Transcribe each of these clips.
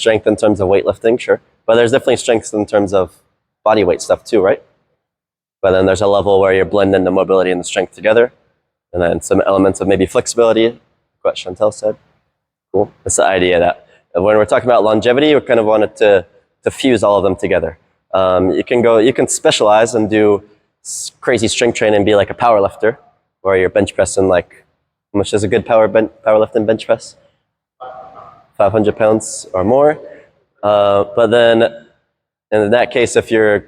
Strength in terms of weightlifting, sure. But there's definitely strength in terms of body weight stuff too, right? But then there's a level where you're blending the mobility and the strength together. And then some elements of maybe flexibility, what Chantel said. Cool. That's the idea that when we're talking about longevity, we kind of wanted to fuse all of them together. You can specialize and do crazy strength training and be like a power lifter, where you're bench pressing like, how much is a good powerlifting bench press? 500 pounds or more. But then in that case, if you've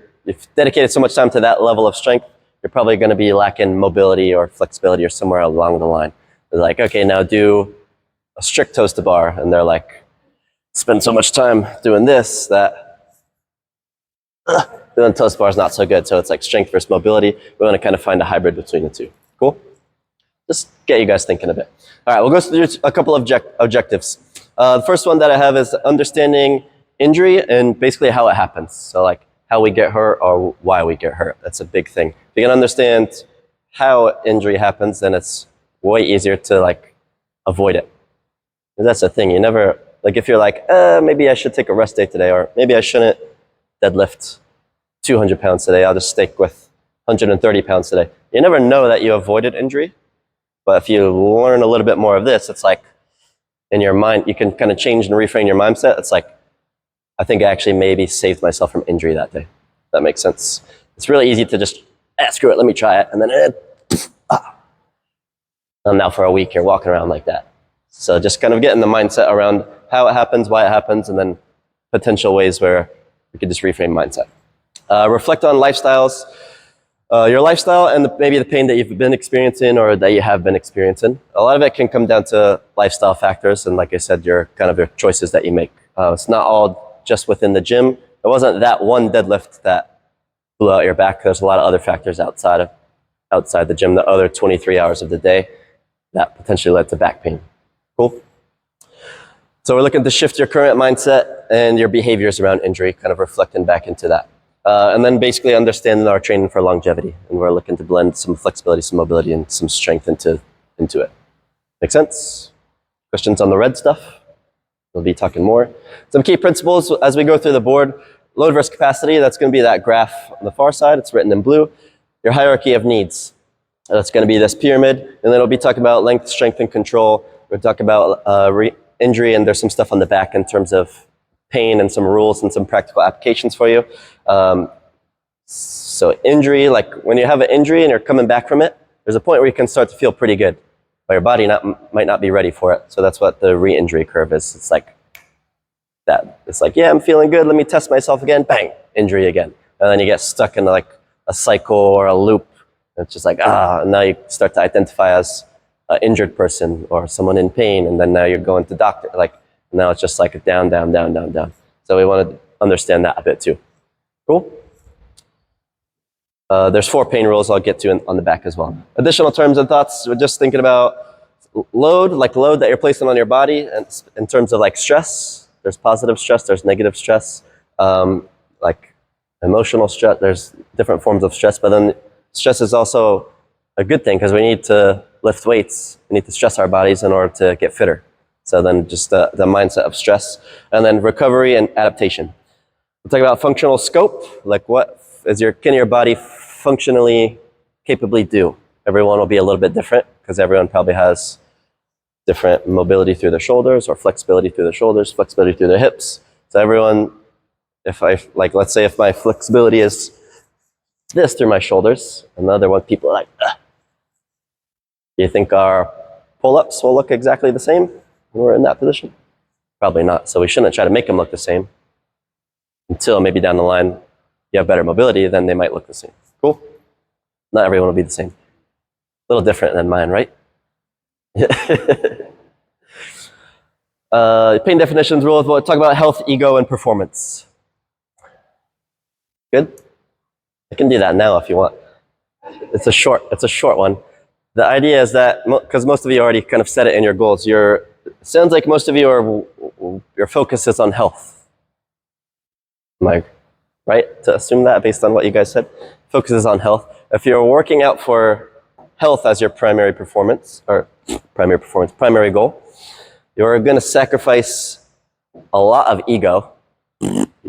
dedicated so much time to that level of strength, you're probably going to be lacking mobility or flexibility or somewhere along the line. They're like, okay, now do a strict toes to bar. And they're like, spend so much time doing this that doing toes to bar is not so good. So it's like strength versus mobility. We want to kind of find a hybrid between the two. Cool? Just get you guys thinking a bit. All right, we'll go through a couple of objectives. The first one that I have is understanding injury and basically how it happens. So like how we get hurt or why we get hurt. That's a big thing. If you can understand how injury happens, then it's way easier to like avoid it. And that's the thing. You never, like if you're like, maybe I should take a rest day today, or maybe I shouldn't deadlift 200 pounds today. I'll just stick with 130 pounds today. You never know that you avoided injury. But if you learn a little bit more of this, it's like in your mind, you can kind of change and reframe your mindset. It's like, I think I actually maybe saved myself from injury that day. That makes sense. It's really easy to just, screw it, let me try it. And then, and now for a week, you're walking around like that. So just kind of getting the mindset around how it happens, why it happens, and then potential ways where we could just reframe mindset. Reflect on lifestyles. Your lifestyle and maybe the pain that you've been experiencing or that you have been experiencing. A lot of it can come down to lifestyle factors. And like I said, your choices that you make. It's not all just within the gym. It wasn't that one deadlift that blew out your back. There's a lot of other factors outside the gym, the other 23 hours of the day that potentially led to back pain. Cool. So we're looking to shift your current mindset and your behaviors around injury, kind of reflecting back into that. And then basically understanding our training for longevity. And we're looking to blend some flexibility, some mobility, and some strength into it. Make sense? Questions on the red stuff? We'll be talking more. Some key principles as we go through the board. Load versus capacity, that's going to be that graph on the far side. It's written in blue. Your hierarchy of needs. That's going to be this pyramid. And then we'll be talking about length, strength, and control. We'll talk about injury, and there's some stuff on the back in terms of pain and some rules and some practical applications for you. So injury, like when you have an injury and you're coming back from it, there's a point where you can start to feel pretty good, but your body might not be ready for it. So that's what the re-injury curve is. It's like that. It's like, yeah, I'm feeling good. Let me test myself again. Bang, injury again. And then you get stuck in like a cycle or a loop. And it's just like, and now you start to identify as an injured person or someone in pain. And then now you're going to doctor. Like now it's just like down, down, down, down, down. So we want to understand that a bit too. Cool. There's 4 pain rules I'll get to on the back as well. Additional terms and thoughts. We're just thinking about load, like load that you're placing on your body, and in terms of like stress. There's positive stress. There's negative stress. Like emotional stress. There's different forms of stress. But then stress is also a good thing because we need to lift weights. We need to stress our bodies in order to get fitter. So then just the mindset of stress, and then recovery and adaptation. We'll talk about functional scope, like what can your body functionally capably do? Everyone will be a little bit different because everyone probably has different mobility through their shoulders or flexibility through their shoulders, flexibility through their hips. So everyone, let's say if my flexibility is this through my shoulders, another one, people are like, ugh. Do you think our pull-ups will look exactly the same when we're in that position? Probably not. So we shouldn't try to make them look the same until maybe down the line you have better mobility, then they might look the same. Cool? Not everyone will be the same. A little different than mine, right? Pain definitions rules. We'll talk about health, ego, and performance. Good? I can do that now if you want. It's a short one. The idea is that, because most of you already kind of set it in your goals, it sounds like most of you your focus is on health. Am I right to assume that based on what you guys said? Focus is on health. If you're working out for health as your primary goal, you're going to sacrifice a lot of ego.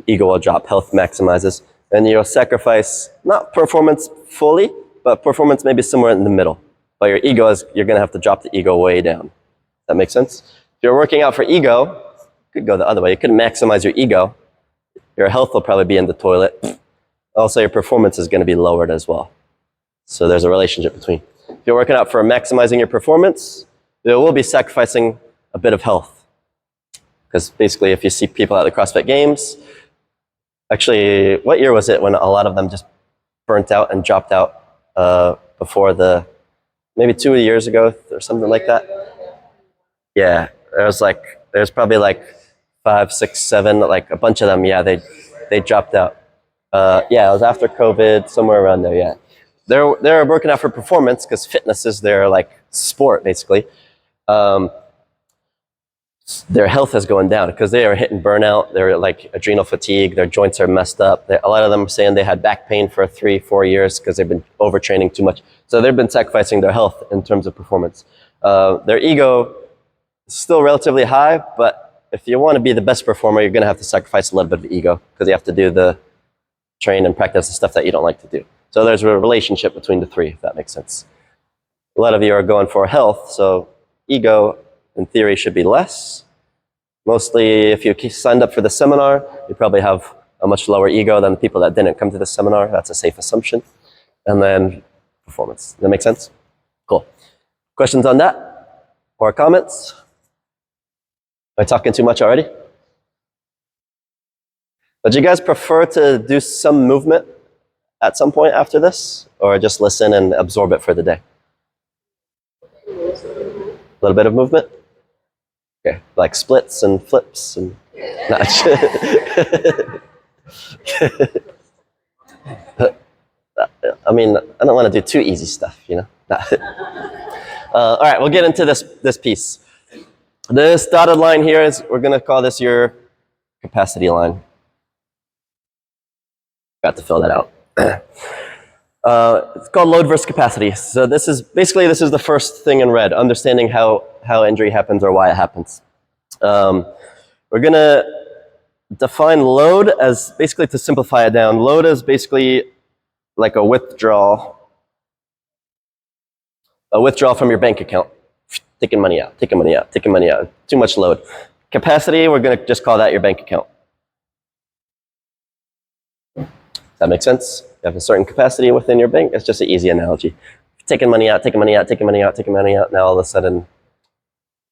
Ego will drop, health maximizes, and you'll sacrifice not performance fully, but performance maybe somewhere in the middle. But your ego is, you're going to have to drop the ego way down. That makes sense? If you're working out for ego, you could go the other way. You could maximize your ego. Your health will probably be in the toilet. Also, your performance is going to be lowered as well. So there's a relationship between. If you're working out for maximizing your performance, there will be sacrificing a bit of health. Because basically, if you see people at the CrossFit Games, actually, what year was it when a lot of them just burnt out and dropped out before maybe 2 years ago or something like that? Yeah, there's probably like 5, 6, 7, like a bunch of them. Yeah, they dropped out. Yeah, it was after COVID, somewhere around there. Yeah, they're working out for performance because fitness is their like sport basically. Their health is going down because they are hitting burnout. They're like adrenal fatigue. Their joints are messed up. A lot of them are saying they had back pain for 3, 4 years because they've been overtraining too much. So they've been sacrificing their health in terms of performance. Their ego is still relatively high, but if you want to be the best performer, you're going to have to sacrifice a little bit of ego because you have to do the train and practice the stuff that you don't like to do. So there's a relationship between the three, if that makes sense. A lot of you are going for health, so ego, in theory, should be less. Mostly, if you signed up for the seminar, you probably have a much lower ego than the people that didn't come to the seminar. That's a safe assumption. And then performance. Does that make sense? Cool. Questions on that? Or comments? Am I talking too much already? Would you guys prefer to do some movement at some point after this? Or just listen and absorb it for the day? A little bit of movement? Okay, like splits and flips and... I mean, I don't want to do too easy stuff, you know? All right, we'll get into this piece. This dotted line here is, we're going to call this your capacity line. Got to fill that out. It's called load versus capacity. So this is the first thing in red, understanding how injury happens or why it happens. We're going to define load as, basically to simplify it down, load is basically like a withdrawal from your bank account. Taking money out, taking money out, taking money out. Too much load. Capacity, we're going to just call that your bank account. Does that make sense? You have a certain capacity within your bank. It's just an easy analogy. Taking money out, taking money out, taking money out, taking money out. Now all of a sudden,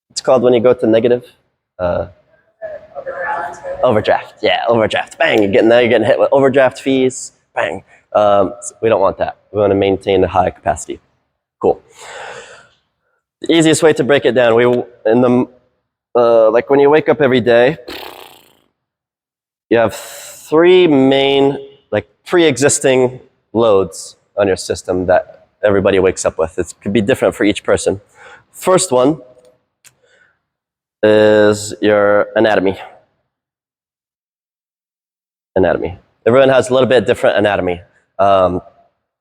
it's called when you go to negative. Overdraft. Yeah, overdraft. Bang! You're getting hit with overdraft fees. Bang. So we don't want that. We want to maintain a high capacity. Cool. The easiest way to break it down, like when you wake up every day, you have 3 main, like pre-existing loads on your system that everybody wakes up with. It could be different for each person. First one is your anatomy. Anatomy. Everyone has a little bit different anatomy.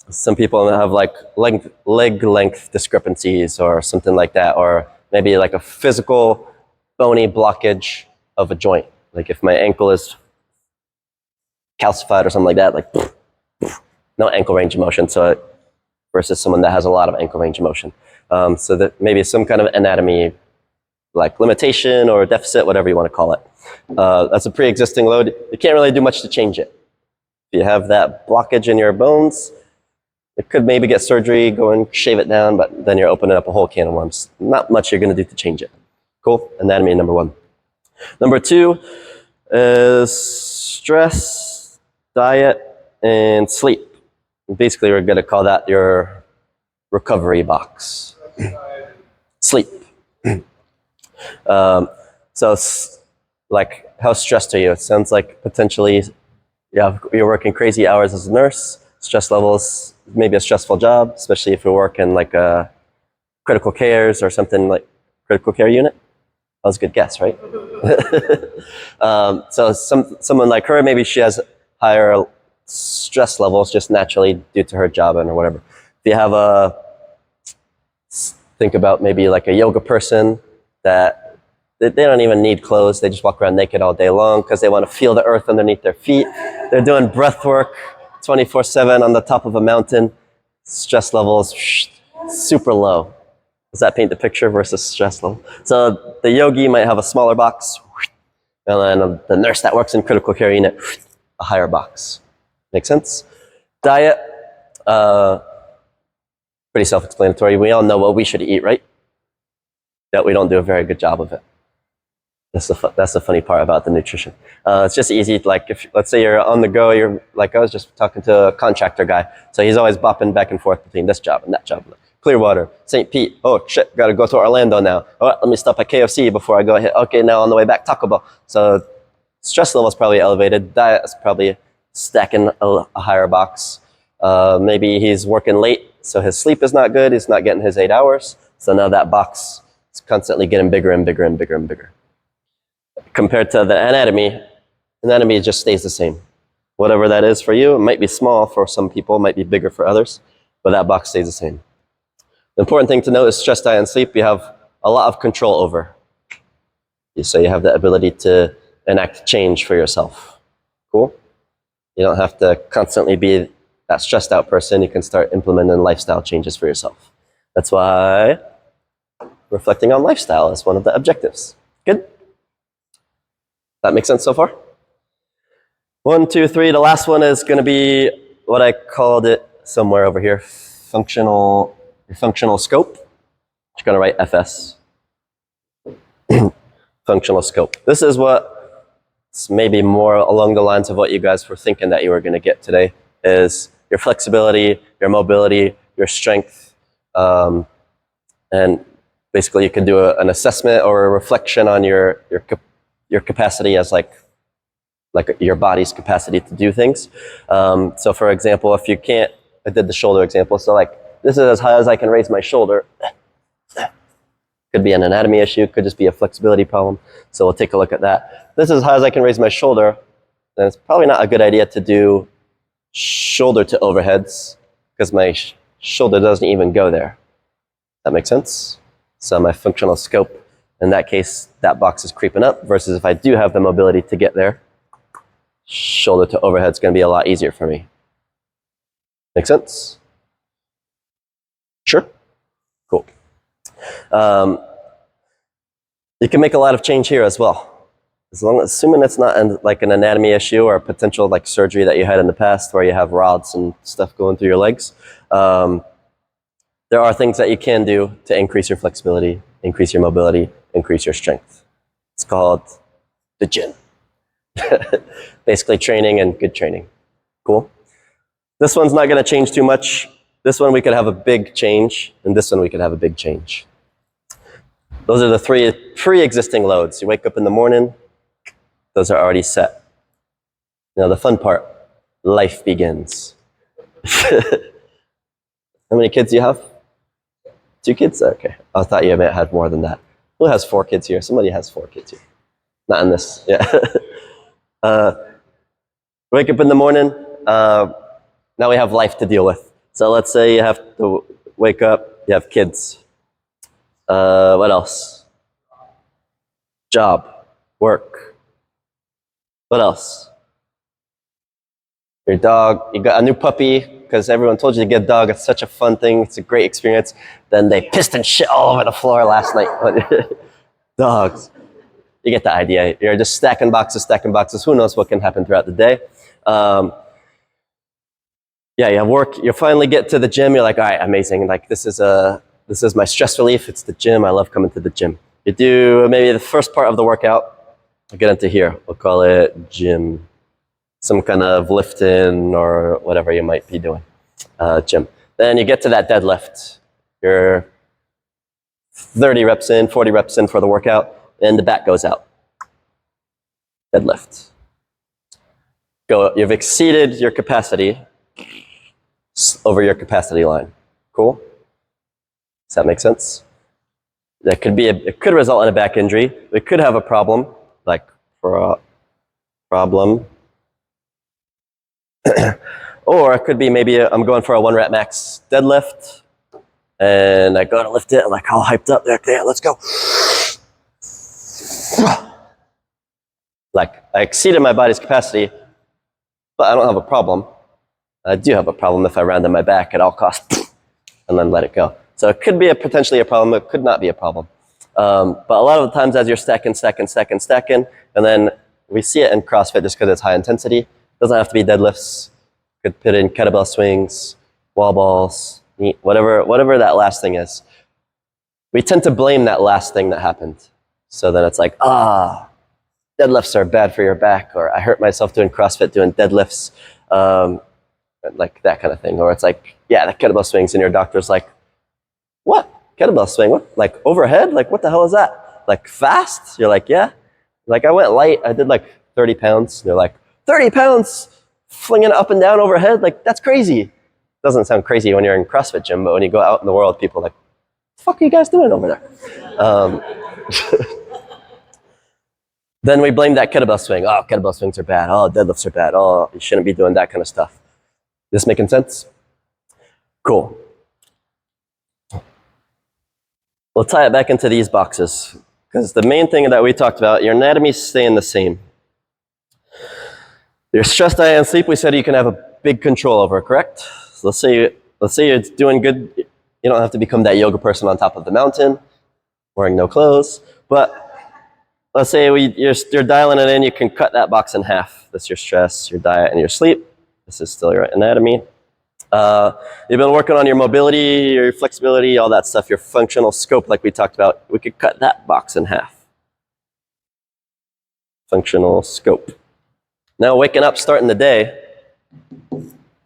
Some people have like leg length discrepancies or something like that, or maybe like a physical bony blockage of a joint. Like if my ankle is calcified or something like that, like no ankle range of motion. So versus someone that has a lot of ankle range of motion. So that maybe some kind of anatomy, like limitation or deficit, whatever you want to call it. That's a pre-existing load. You can't really do much to change it. If you have that blockage in your bones, it could maybe get surgery, go and shave it down, but then you're opening up a whole can of worms. Not much you're going to do to change it. Cool? Anatomy, number 1. Number 2 is stress, diet, and sleep. Basically, we're going to call that your recovery box. Sleep. So, like, how stressed are you? It sounds like potentially you're working crazy hours as a nurse. Stress levels, maybe a stressful job, especially if you work in like critical cares or something like critical care unit. That was a good guess, right? So someone like her, maybe she has higher stress levels just naturally due to her job and or whatever. If you have think about maybe like a yoga person that They don't even need clothes. They just walk around naked all day long because they want to feel the earth underneath their feet. They're doing breath work 24/7 on the top of a mountain. Stress levels super low. Does that paint the picture versus stress level? So the yogi might have a smaller box, and then the nurse that works in critical care unit, a higher box. Make sense? Diet, pretty self-explanatory. We all know what we should eat, right? Yet we don't do a very good job of it. That's the funny part about the nutrition. It's just easy. Like if let's say you're on the go, you're like I was just talking to a contractor guy, so he's always bopping back and forth between this job and that job. Clearwater, St. Pete. Oh shit, gotta go to Orlando now. All right, let me stop at KFC before I go ahead. Okay, now on the way back, Taco Bell. So stress level is probably elevated. Diet is probably stacking a higher box. Maybe he's working late, so his sleep is not good. He's not getting his 8 hours. So now that box is constantly getting bigger and bigger and bigger and bigger. Compared to the anatomy just stays the same. Whatever that is for you, it might be small for some people, it might be bigger for others, but that box stays the same. The important thing to note is stress, diet, and sleep you have a lot of control over. So you have the ability to enact change for yourself. Cool? You don't have to constantly be that stressed out person. You can start implementing lifestyle changes for yourself. That's why reflecting on lifestyle is one of the objectives. Good? That makes sense so far? 1, 2, 3. The last one is going to be what I called it somewhere over here. Functional scope. You're going to write FS. Functional scope. This is what maybe more along the lines of what you guys were thinking that you were going to get today is your flexibility, your mobility, your strength, and basically you can do an assessment or a reflection on your capacity as like your body's capacity to do things. So for example, if you can't, I did the shoulder example. So like this is as high as I can raise my shoulder. Could be an anatomy issue, could just be a flexibility problem. So we'll take a look at that. This is as high as I can raise my shoulder. Then it's probably not a good idea to do shoulder to overheads because my shoulder doesn't even go there. That makes sense? So my functional scope, in that case, that box is creeping up versus if I do have the mobility to get there, shoulder to overhead is going to be a lot easier for me. Make sense? Sure? Cool. You can make a lot of change here as well. Assuming it's not like an anatomy issue or a potential like surgery that you had in the past where you have rods and stuff going through your legs. There are things that you can do to increase your flexibility, increase your mobility, increase your strength. It's called the gym. Basically training and good training. Cool. This one's not going to change too much. This one we could have a big change, and this one we could have a big change. Those are the three pre-existing loads. You wake up in the morning, those are already set. Now the fun part, life begins. How many kids do you have? 2 kids? Okay. I thought you might have more than that. Who has 4 kids here? Somebody has 4 kids here. Not in this. Yeah. Wake up in the morning. Now we have life to deal with. So let's say you have to wake up, you have kids. What else? Job, work. What else? Your dog, you got a new puppy, because everyone told you to get a dog. It's such a fun thing. It's a great experience. Then they pissed and shit all over the floor last night. Dogs. You get the idea. You're just stacking boxes. Who knows what can happen throughout the day. Yeah, you have work. You finally get to the gym. You're like, all right, amazing. Like this is my stress relief. It's the gym. I love coming to the gym. You do maybe the first part of the workout. I'll get into here. We'll call it gym. Some kind of lifting or whatever you might be doing. Gym. Then you get to that deadlift. You're 30 reps in, 40 reps in for the workout, and the back goes out. Deadlift. Go. You've exceeded your capacity over your capacity line. Cool? Does that make sense? That could be it could result in a back injury. It could have a problem, like for a problem. Or it could be maybe I'm going for a 1 rep max deadlift, and I go to lift it, I'm like all hyped up. Okay, let's go. Like, I exceeded my body's capacity, but I don't have a problem. I do have a problem if I round on my back at all costs and then let it go. So it could be potentially a problem. It could not be a problem. But a lot of the times as you're stacking, and then we see it in CrossFit just because it's high intensity. It doesn't have to be deadlifts. You could put in kettlebell swings, wall balls, whatever that last thing is. We tend to blame that last thing that happened. So then it's like, deadlifts are bad for your back, or I hurt myself doing CrossFit doing deadlifts, like that kind of thing. Or it's like, yeah, the kettlebell swings, and your doctor's like, what? Kettlebell swing? What? Like overhead? Like what the hell is that? Like fast? You're like, yeah. Like I went light. I did like 30 pounds. They're like, 30 pounds flinging up and down overhead? Like that's crazy. Doesn't sound crazy when you're in CrossFit gym, but when you go out in the world, people are like, what the fuck are you guys doing over there? Then we blame that kettlebell swing. Oh, kettlebell swings are bad. Oh, deadlifts are bad. Oh, you shouldn't be doing that kind of stuff. This making sense? Cool. We'll tie it back into these boxes because the main thing that we talked about, your anatomy's staying the same. Your stress, diet, and sleep, we said you can have a big control over, correct? So let's say you're doing good. You don't have to become that yoga person on top of the mountain, wearing no clothes. But let's say you're dialing it in. You can cut that box in half. That's your stress, your diet, and your sleep. This is still your anatomy. You've been working on your mobility, your flexibility, all that stuff, your functional scope like we talked about. We could cut that box in half. Functional scope. Now waking up, starting the day,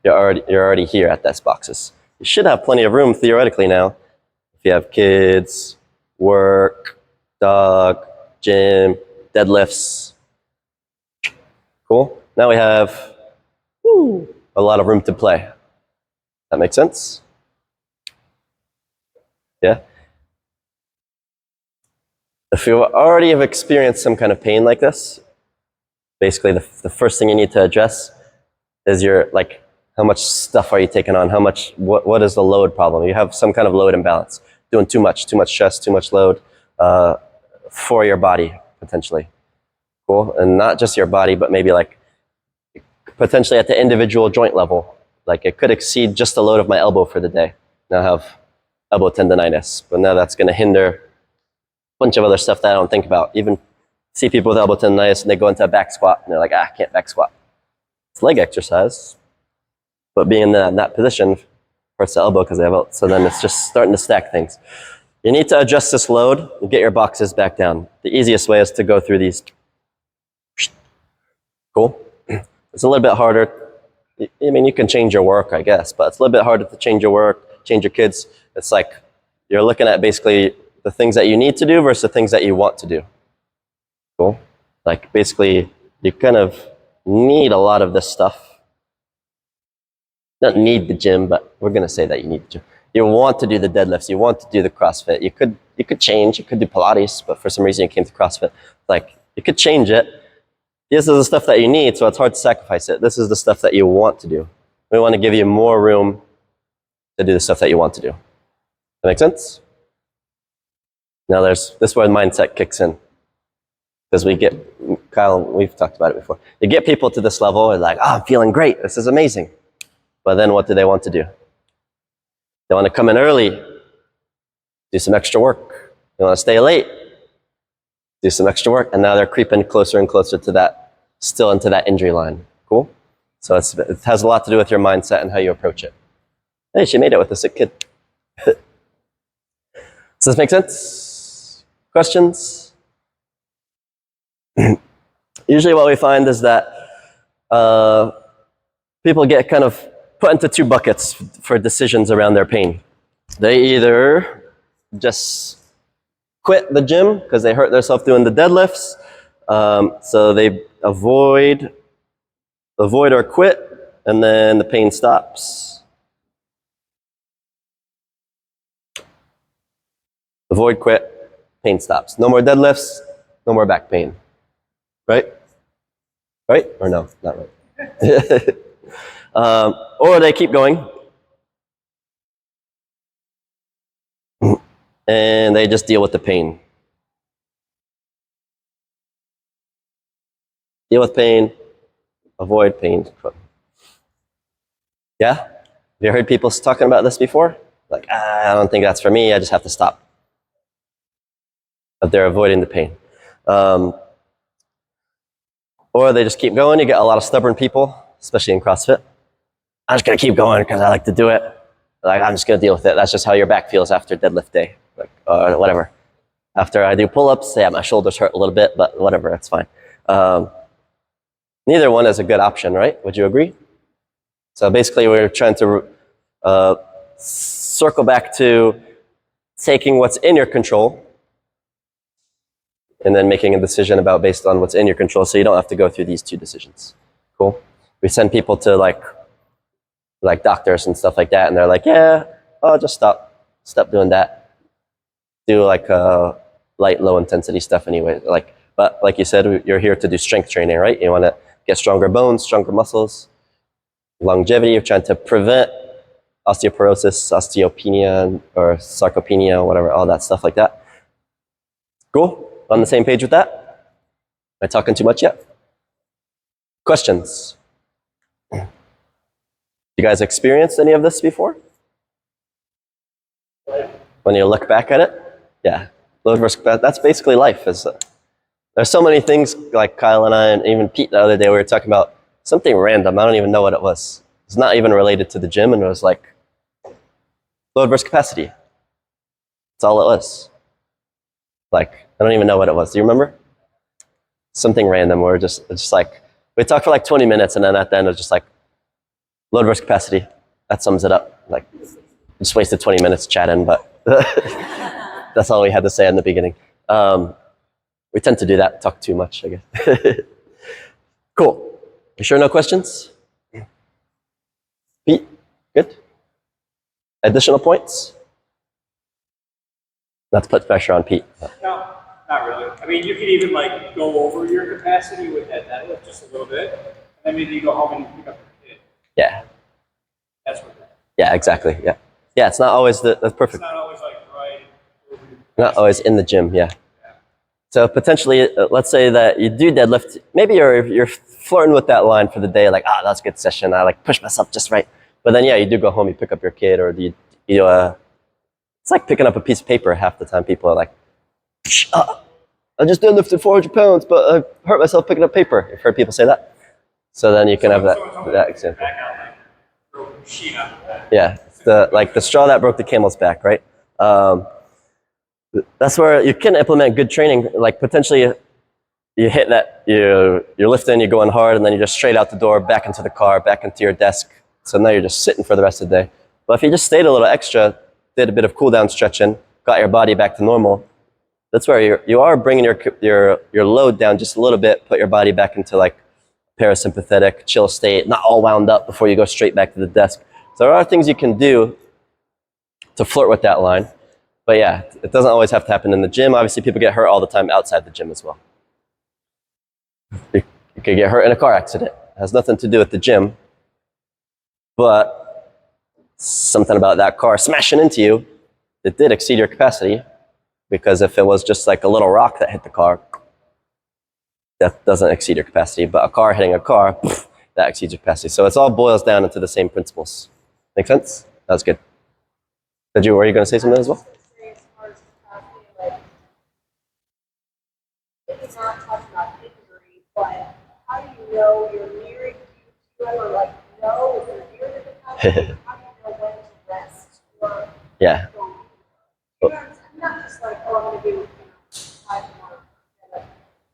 you're already here at those boxes. You should have plenty of room theoretically now. If you have kids, work, dog, gym, deadlifts. Cool. Now we have a lot of room to play. That makes sense? Yeah? If you already have experienced some kind of pain like this, basically the first thing you need to address is how much stuff are you taking on? What is the load problem? You have some kind of load imbalance. Doing too much stress, too much load for your body, potentially. Cool? And not just your body, but maybe like potentially at the individual joint level. Like it could exceed just the load of my elbow for the day. Now I have elbow tendonitis, but now that's going to hinder a bunch of other stuff that I don't think about. Even see people with elbow tendonitis and they go into a back squat and they're like, I can't back squat. It's leg exercise, but being in that position hurts the elbow because they have so then it's just starting to stack things. You need to adjust this load and get your boxes back down. The easiest way is to go through these. Cool. It's a little bit harder. I mean, you can change your work, I guess, but it's a little bit harder to change your work, change your kids. It's like you're looking at basically the things that you need to do versus the things that you want to do. Cool? Like basically, you kind of need a lot of this stuff. You don't need the gym, but we're going to say that you need the gym. You want to do the deadlifts. You want to do the CrossFit. You could change. You could do Pilates, but for some reason you came to CrossFit. Like you could change it. This is the stuff that you need, so it's hard to sacrifice it. This is the stuff that you want to do. We want to give you more room to do the stuff that you want to do. That make sense? Now this is where mindset kicks in. Because Kyle, we've talked about it before. You get people to this level and like, I'm feeling great. This is amazing. But then what do they want to do? They want to come in early, do some extra work. They want to stay late, do some extra work. And now they're creeping closer and closer to that, still into that injury line. Cool? So it has a lot to do with your mindset and how you approach it. Hey, she made it with a sick kid. Does this make sense? Questions? Usually what we find is that people get kind of put into two buckets for decisions around their pain. They either just quit the gym because they hurt themselves doing the deadlifts, so they avoid or quit, and then the pain stops. Avoid, quit, pain stops. No more deadlifts, no more back pain. Right? Right? Or no, not right. Or they keep going and they just deal with the pain. Deal with pain, avoid pain. Yeah? Have you heard people talking about this before? Like, I don't think that's for me, I just have to stop. But they're avoiding the pain. Or they just keep going. You get a lot of stubborn people, especially in CrossFit. I'm just going to keep going because I like to do it. Like, I'm just going to deal with it. That's just how your back feels after deadlift day, like, whatever. After I do pull-ups, yeah, my shoulders hurt a little bit, but whatever, it's fine. Neither one is a good option, right? Would you agree? So basically, we're trying to circle back to taking what's in your control and then making a decision about based on what's in your control, so you don't have to go through these two decisions. Cool? We send people to like doctors and stuff like that, and they're like, yeah, oh, just stop doing that. Do like light, low intensity stuff anyway. But like you said, you're here to do strength training, right? You want to get stronger bones, stronger muscles, longevity. You're trying to prevent osteoporosis, osteopenia, or sarcopenia, whatever, all that stuff like that. Cool? On the same page with that? Am I talking too much yet? Questions? You guys experienced any of this before? When you look back at it? Yeah. Load versus capacity, that's basically life. There's so many things, like Kyle and I, and even Pete the other day, we were talking about something random. I don't even know what it was. It's not even related to the gym, and it was like load versus capacity. That's all it was. Like, I don't even know what it was. Do you remember? Something random. Where it's just like, we talked for like 20 minutes, and then at the end it was just like, load versus capacity. That sums it up. Like, just wasted 20 minutes chatting, but that's all we had to say in the beginning. We tend to do that, talk too much, I guess. Cool. You sure no questions? Pete, good? Additional points? Not to put pressure on Pete. No, not really. I mean, you could even like go over your capacity with that deadlift just a little bit, and then maybe you go home and you pick up your kid. Yeah. That's what. Yeah, exactly. Yeah. Yeah, it's not always that's perfect. It's not always like right. Not always in the gym. Yeah. So potentially, let's say that you do deadlift. Maybe you're flirting with that line for the day, like, that's a good session. I like push myself just right. But then, yeah, you do go home, you pick up your kid, or it's like picking up a piece of paper. Half the time, people are like, I just deadlifted 400 pounds, but I hurt myself picking up paper. You've heard people say that. So then you can have that example. Yeah, the straw that broke the camel's back, right? That's where you can implement good training. Like potentially, you hit that, you're lifting, you're going hard, and then you're just straight out the door, back into the car, back into your desk. So now you're just sitting for the rest of the day. But if you just stayed a little extra, did a bit of cool down stretching, got your body back to normal, that's where you are bringing your load down just a little bit, put your body back into like parasympathetic, chill state, not all wound up before you go straight back to the desk. So there are things you can do to flirt with that line. But yeah, it doesn't always have to happen in the gym. Obviously, people get hurt all the time outside the gym as well. You could get hurt in a car accident. It has nothing to do with the gym, but something about that car smashing into you, it did exceed your capacity, because if it was just like a little rock that hit the car, that doesn't exceed your capacity. But a car hitting a car, that exceeds your capacity. So it all boils down into the same principles. Make sense? That was good. Were you going to say something as well? Not talking about injury, but how do you know you're nearing QTM, or like know if you're near the capacity? How do you know when to rest? Or yeah. I'm not just like, I'm going to do 5 more.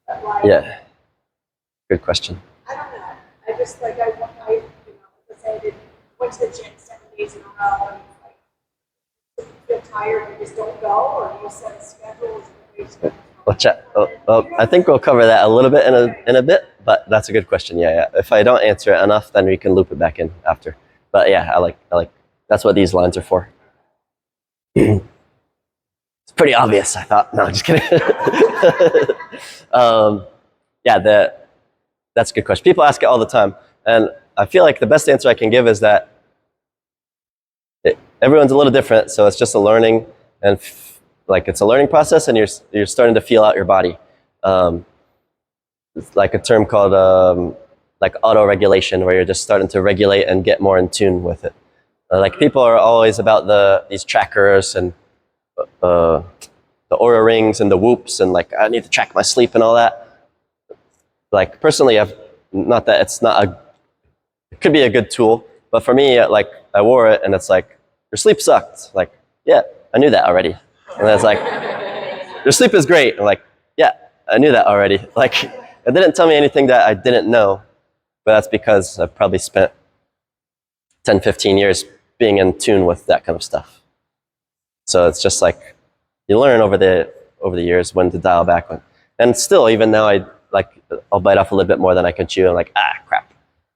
But like, yeah. Good question. I don't know. I just like I went to the gym 7 days in a row, and like, if you feel tired, you just don't go, or you set a schedule. I think we'll cover that a little bit in a bit, but that's a good question. Yeah. If I don't answer it enough, then we can loop it back in after. But yeah, I like that's what these lines are for. It's pretty obvious, I thought. No, I'm just kidding. That's a good question. People ask it all the time, and I feel like the best answer I can give is that everyone's a little different, so it's just a learning like it's a learning process, and you're starting to feel out your body. it's like a term called like auto-regulation, where you're just starting to regulate and get more in tune with it. Like people are always about these trackers and the Oura rings and the whoops and like I need to track my sleep and all that. Like personally, it could be a good tool, but for me, like I wore it and it's like your sleep sucked. Like, yeah, I knew that already. And it's like your sleep is great. I'm like, yeah, I knew that already. Like it didn't tell me anything that I didn't know, but that's because I've probably spent 10, 15 years being in tune with that kind of stuff. So it's just like you learn over the years when to dial back on. And still, even now, I'll bite off a little bit more than I can chew. I'm like, crap,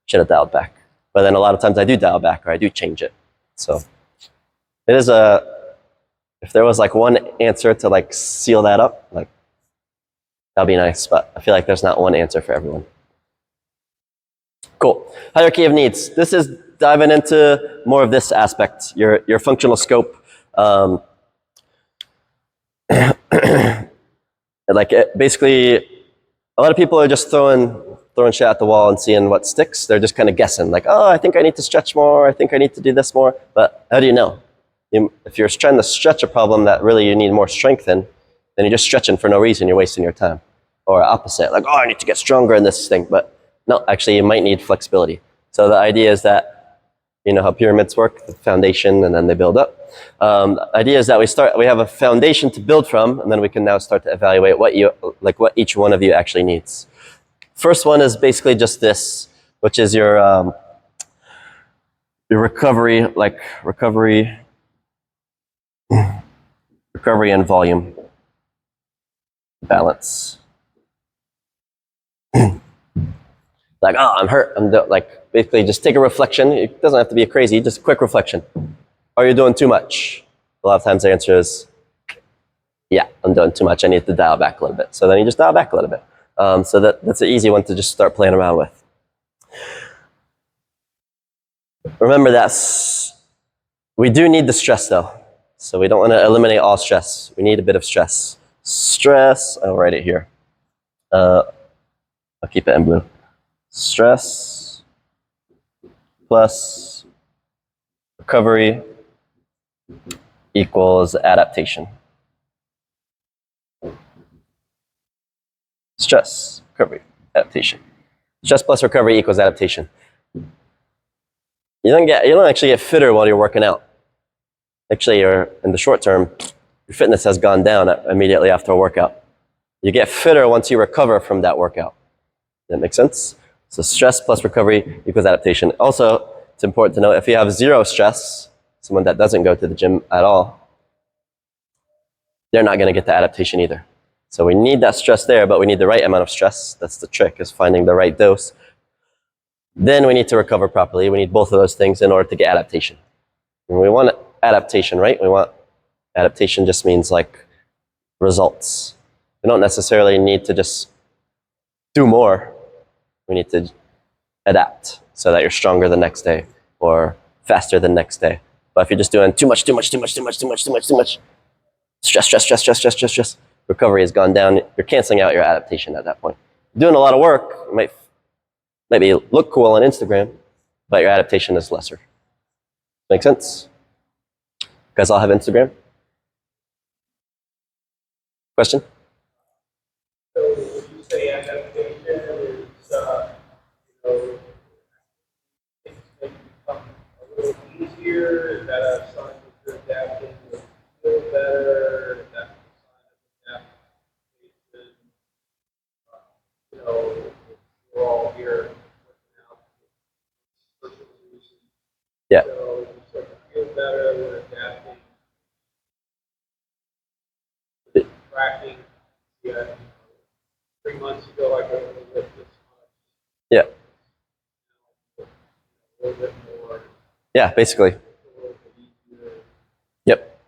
should have dialed back. But then a lot of times I do dial back or I do change it. So it is if there was like one answer to like seal that up, like that'd be nice. But I feel like there's not one answer for everyone. Cool. Hierarchy of needs. This is diving into more of this aspect, your functional scope. Basically, a lot of people are just throwing shit at the wall and seeing what sticks. They're just kind of guessing, like, oh, I think I need to stretch more. I think I need to do this more. But how do you know? If you're trying to stretch a problem that really you need more strength in, then you're just stretching for no reason. You're wasting your time. Or opposite, like, oh, I need to get stronger in this thing. But no, actually, you might need flexibility. So the idea is that, you know how pyramids work, the foundation, and then they build up. The idea is that we have a foundation to build from, and then we can now start to evaluate what each one of you actually needs. First one is basically just this, which is your recovery and volume balance. Like, oh, I'm hurt. Like, basically just take a reflection. It doesn't have to be crazy, just a quick reflection. Are you doing too much? A lot of times the answer is, yeah, I'm doing too much. I need to dial back a little bit. So then you just dial back a little bit. So that's an easy one to just start playing around with. Remember that we do need the stress though. So we don't want to eliminate all stress. We need a bit of stress. Stress, I'll write it here. I'll keep it in blue. Stress plus recovery equals adaptation. Stress, recovery, adaptation. Stress plus recovery equals adaptation. You don't actually get fitter while you're working out. Actually, in the short term, your fitness has gone down immediately after a workout. You get fitter once you recover from that workout. That makes sense? So stress plus recovery equals adaptation. Also, it's important to note, if you have zero stress, someone that doesn't go to the gym at all, they're not going to get the adaptation either. So we need that stress there, but we need the right amount of stress. That's the trick, is finding the right dose. Then we need to recover properly. We need both of those things in order to get adaptation. And we want adaptation, right? Adaptation just means like results. We don't necessarily need to just do more. We need to adapt so that you're stronger the next day or faster the next day. But if you're just doing too much, stress, recovery has gone down. You're canceling out your adaptation at that point. Doing a lot of work, it might maybe look cool on Instagram, but your adaptation is lesser. Make sense? You guys all have Instagram? Question? So would you say adaptation is, things may become a little easier? Is that a sign that you're adapting to feel better? Is that a sign of adaptation? We're all here working out for social reasons. Yeah. So you start to feel better, we're adapting, tracking. Yeah. 3 months ago, I go to lift this much. Yeah. A little bit more. Yeah, basically. A little bit easier. Yep.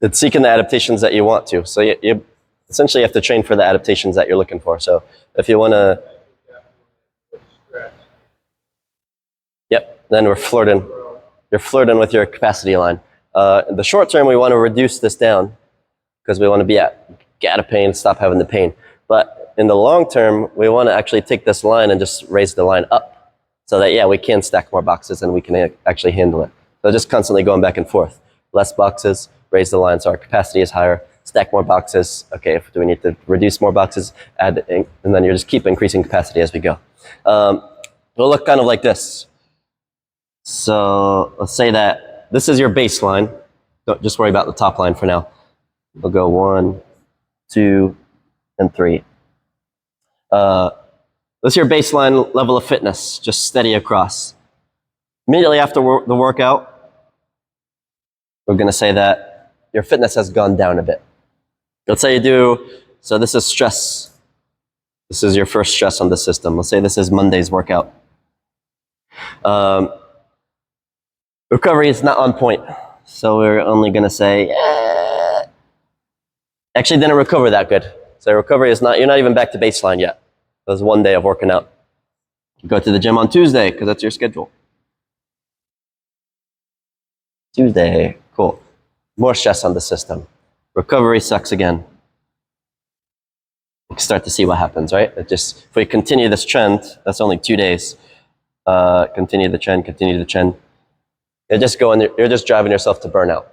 It's seeking the adaptations that you want to. So you essentially have to train for the adaptations that you're looking for. So if you want to, yep, then we're flirting. You're flirting with your capacity line. In the short term, we want to reduce this down because we want to be get out of pain, stop having the pain. But in the long term, we want to actually take this line and just raise the line up so that, yeah, we can stack more boxes and we can actually handle it. So just constantly going back and forth. Less boxes, raise the line so our capacity is higher, stack more boxes. Okay, do we need to reduce more boxes, add, and then you just keep increasing capacity as we go. It'll look kind of like this. So let's say that this is your baseline. Don't just worry about the top line for now. We'll go 1, 2, and 3. This is your baseline level of fitness, just steady across. Immediately after the workout, we're going to say that your fitness has gone down a bit. Let's say you do, so this is stress. This is your first stress on the system. Let's say this is Monday's workout. Recovery is not on point. So we're only going to say, actually didn't recover that good. So recovery is not, you're not even back to baseline yet. That was 1 day of working out. You go to the gym on Tuesday because that's your schedule. Tuesday, cool. More stress on the system. Recovery sucks again. You can start to see what happens, right? If we continue this trend, that's only 2 days. Continue the trend. You're just driving yourself to burnout.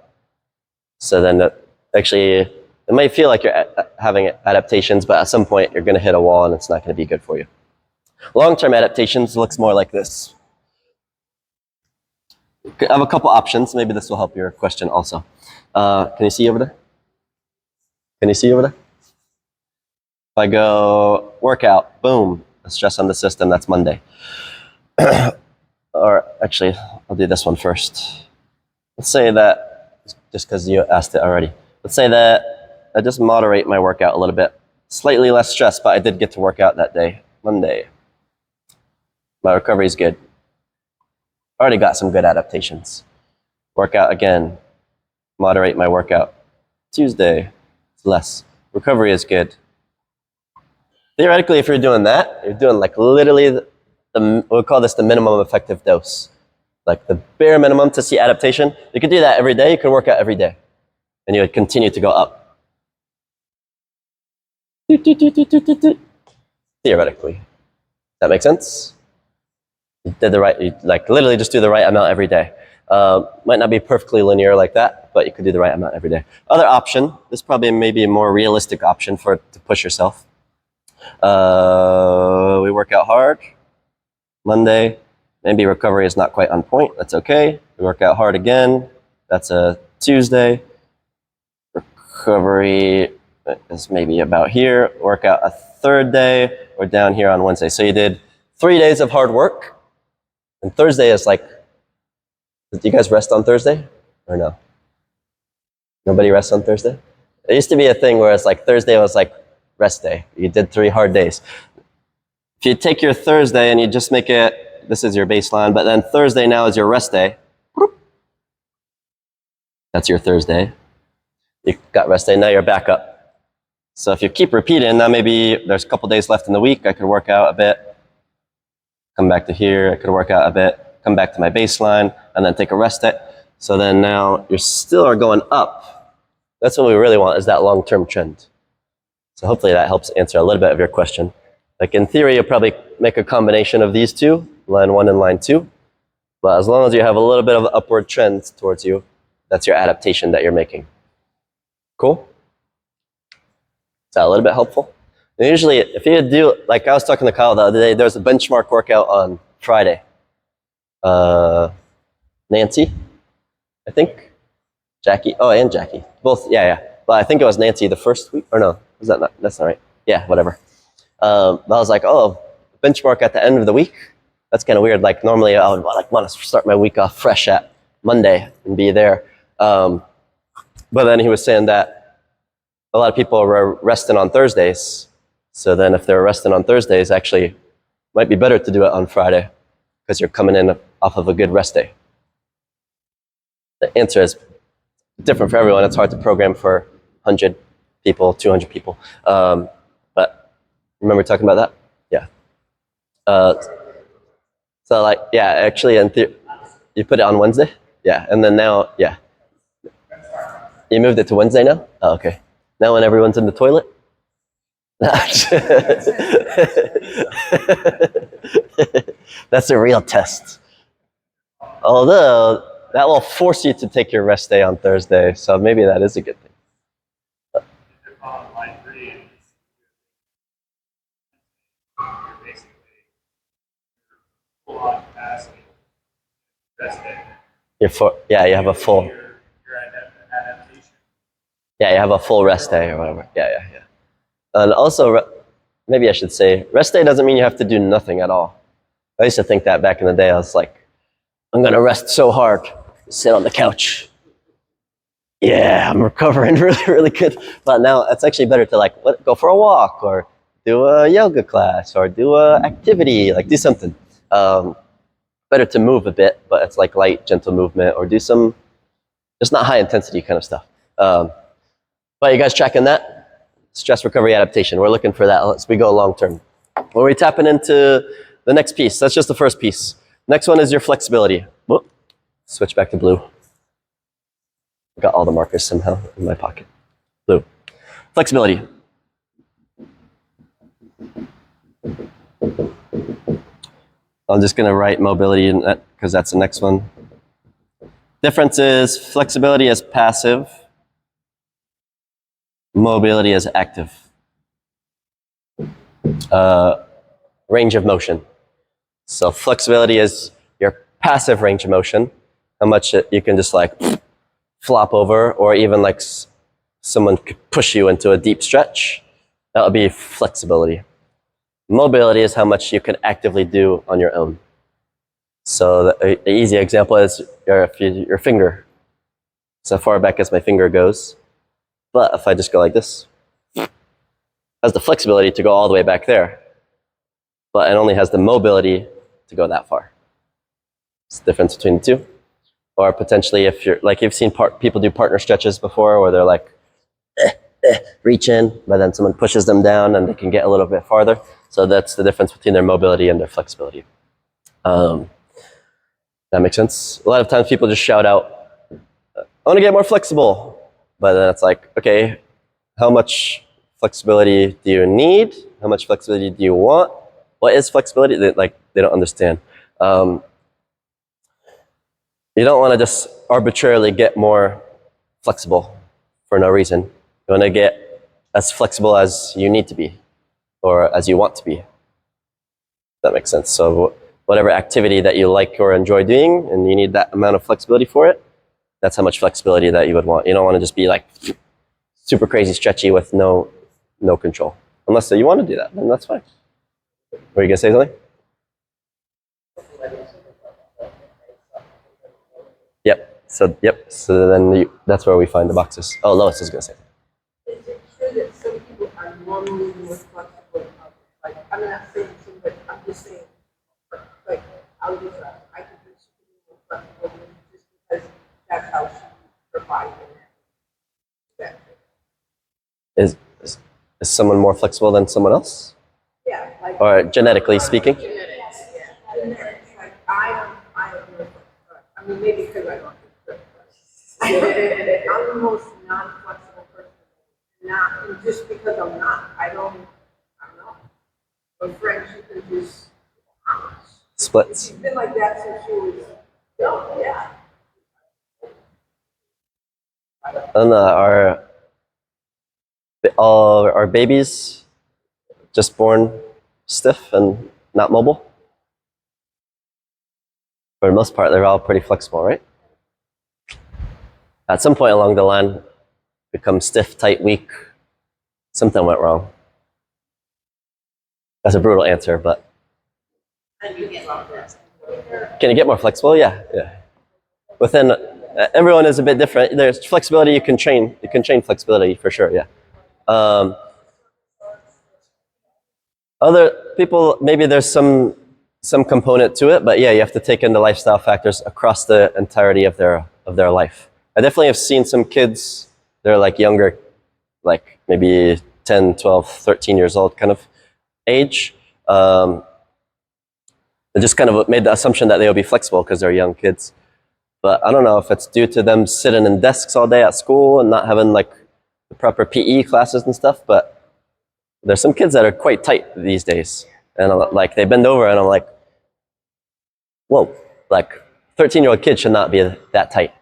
So then actually, it might feel like you're having adaptations, but at some point you're going to hit a wall and it's not going to be good for you. Long-term adaptations looks more like this. I have a couple options. Maybe this will help your question also. Can you see over there? If I go workout, boom, stress on the system, that's Monday. Or actually, I'll do this one first. Let's say that, just because you asked it already, let's say that I just moderate my workout a little bit. Slightly less stress, but I did get to work out that day, Monday. My recovery is good. Already got some good adaptations. Workout again, moderate my workout. Tuesday, it's less. Recovery is good. Theoretically, if you're doing that, you're doing like literally, we'll call this the minimum effective dose. Like the bare minimum to see adaptation. You could do that every day. You could work out every day. And you would continue to go up. Theoretically. Does that make sense? You did the right, you like literally just do the right amount every day. Might not be perfectly linear like that, but you could do the right amount every day. Other option, this is probably maybe a more realistic option to push yourself. We work out hard. Monday, maybe recovery is not quite on point. That's okay. We work out hard again. That's a Tuesday. Recovery is maybe about here. Work out a third day. We're down here on Wednesday. So you did 3 days of hard work. And Thursday is like, do you guys rest on Thursday or no? Nobody rests on Thursday? There used to be a thing where it's like Thursday was like rest day. You did 3 hard days. If you take your Thursday and you just make it, this is your baseline, but then Thursday now is your rest day. That's your Thursday. You got rest day, now you're back up. So if you keep repeating, now maybe there's a couple days left in the week, I could work out a bit, come back to here, I could work out a bit, come back to my baseline, and then take a rest day. So then now you still are going up. That's what we really want, is that long-term trend. So hopefully that helps answer a little bit of your question. Like in theory, you'll probably make a combination of these two, line 1 and line 2. But as long as you have a little bit of an upward trend towards you, that's your adaptation that you're making. Cool? Is that a little bit helpful? And usually, if you do, like I was talking to Kyle the other day, there's a benchmark workout on Friday. Nancy, I think. Jackie. Oh, and Jackie. Both, yeah. But I think it was Nancy the first week. Or no, is that not? That's not right. Yeah, whatever. I was like, oh, benchmark at the end of the week? That's kind of weird. Like normally I would want to start my week off fresh at Monday and be there. But then he was saying that a lot of people were resting on Thursdays. So then if they're resting on Thursdays, actually might be better to do it on Friday because you're coming in off of a good rest day. The answer is different for everyone. It's hard to program for 100 people, 200 people. But remember talking about that? Yeah. So like, yeah, actually, you put it on Wednesday? Yeah, and then now, yeah. You moved it to Wednesday now? Oh, okay. Now when everyone's in the toilet? That's a real test. Although that will force you to take your rest day on Thursday, so maybe that is a good thing. On line 3, and you're basically full on capacity. Rest day. Yeah, you have a full. Your adaptation. Yeah, you have a full rest day or whatever. Yeah. And also, maybe I should say, rest day doesn't mean you have to do nothing at all. I used to think that back in the day. I was like, I'm gonna rest so hard, sit on the couch. Yeah, I'm recovering really, really good. But now it's actually better to go for a walk or do a yoga class or do a activity, do something. Better to move a bit, but it's like light, gentle movement, or do some just not high intensity kind of stuff. But you guys tracking that? Stress recovery adaptation. We're looking for that as we go long term. When we're tapping into the next piece, that's just the first piece. Next one is your flexibility. Whoop. Switch back to blue. Got all the markers somehow in my pocket. Blue. Flexibility. I'm just going to write mobility in that because that's the next one. Difference is flexibility is passive. Mobility is active. Range of motion. So flexibility is your passive range of motion. How much you can just flop over, or even someone could push you into a deep stretch. That would be flexibility. Mobility is how much you can actively do on your own. So the easy example is your finger. So far back as my finger goes. But if I just go like this, it has the flexibility to go all the way back there. But it only has the mobility to go that far. It's the difference between the two. Or potentially if you're, you've seen people do partner stretches before where they're reach in, but then someone pushes them down and they can get a little bit farther. So that's the difference between their mobility and their flexibility. That makes sense? A lot of times people just shout out, I want to get more flexible. But then it's okay, how much flexibility do you need? How much flexibility do you want? What is flexibility? They don't understand. You don't want to just arbitrarily get more flexible for no reason. You want to get as flexible as you need to be or as you want to be. That makes sense. So whatever activity that you like or enjoy doing and you need that amount of flexibility for it, that's how much flexibility that you would want. You don't want to just be super crazy stretchy with no control. Unless you want to do that, then that's fine. Were you going to say something? Yep. So then that's where we find the boxes. Oh, Lois is going to say. Is it true that some people are normally more flexible than others? I'm not saying somebody, I'm just saying, I can be super more flexible just because that's how she provides that. Is someone more flexible than someone else? Yeah. Or genetically speaking? Genetics, yeah. Genetics. I mean, maybe because I don't. I'm the most non-flexible person. And just because I'm not, I don't know. My friend, she can just Splits. She's been like that since she was young. Yeah. And our babies just born stiff and not mobile? For the most part, they're all pretty flexible, right? At some point along the line, become stiff, tight, weak. Something went wrong. That's a brutal answer, but And you get like that. can you get more flexible? Yeah. Within everyone is a bit different. There's flexibility you can train. You can train flexibility for sure. Yeah. Other people, maybe there's some component to it, but yeah, you have to take in the lifestyle factors across the entirety of their life. I definitely have seen some kids, they're younger, maybe 10, 12, 13 years old kind of age. They just kind of made the assumption that they'll be flexible because they're young kids. But I don't know if it's due to them sitting in desks all day at school and not having the proper PE classes and stuff, but There's some kids that are quite tight these days, and like they bend over, and I'm like, whoa, like 13-year-old kids should not be that tight.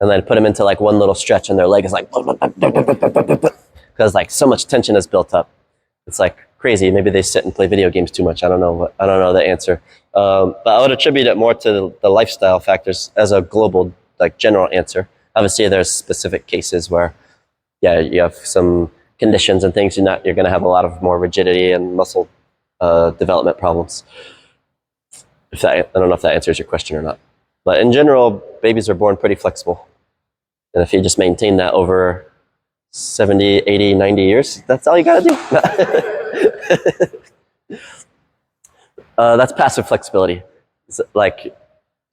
And then put them into like one little stretch, and their leg is like, because like so much tension is built up. It's like crazy. Maybe they sit and play video games too much. I don't know. I don't know the answer. But I would attribute it more to the lifestyle factors as a global, like general answer. Obviously, there's specific cases where, yeah, you have some conditions and things. You're going to have a lot of more rigidity and muscle development problems. I don't know if that answers your question or not. But in general, babies are born pretty flexible. And if you just maintain that over 70, 80, 90 years, that's all you got to do. That's passive flexibility. It's like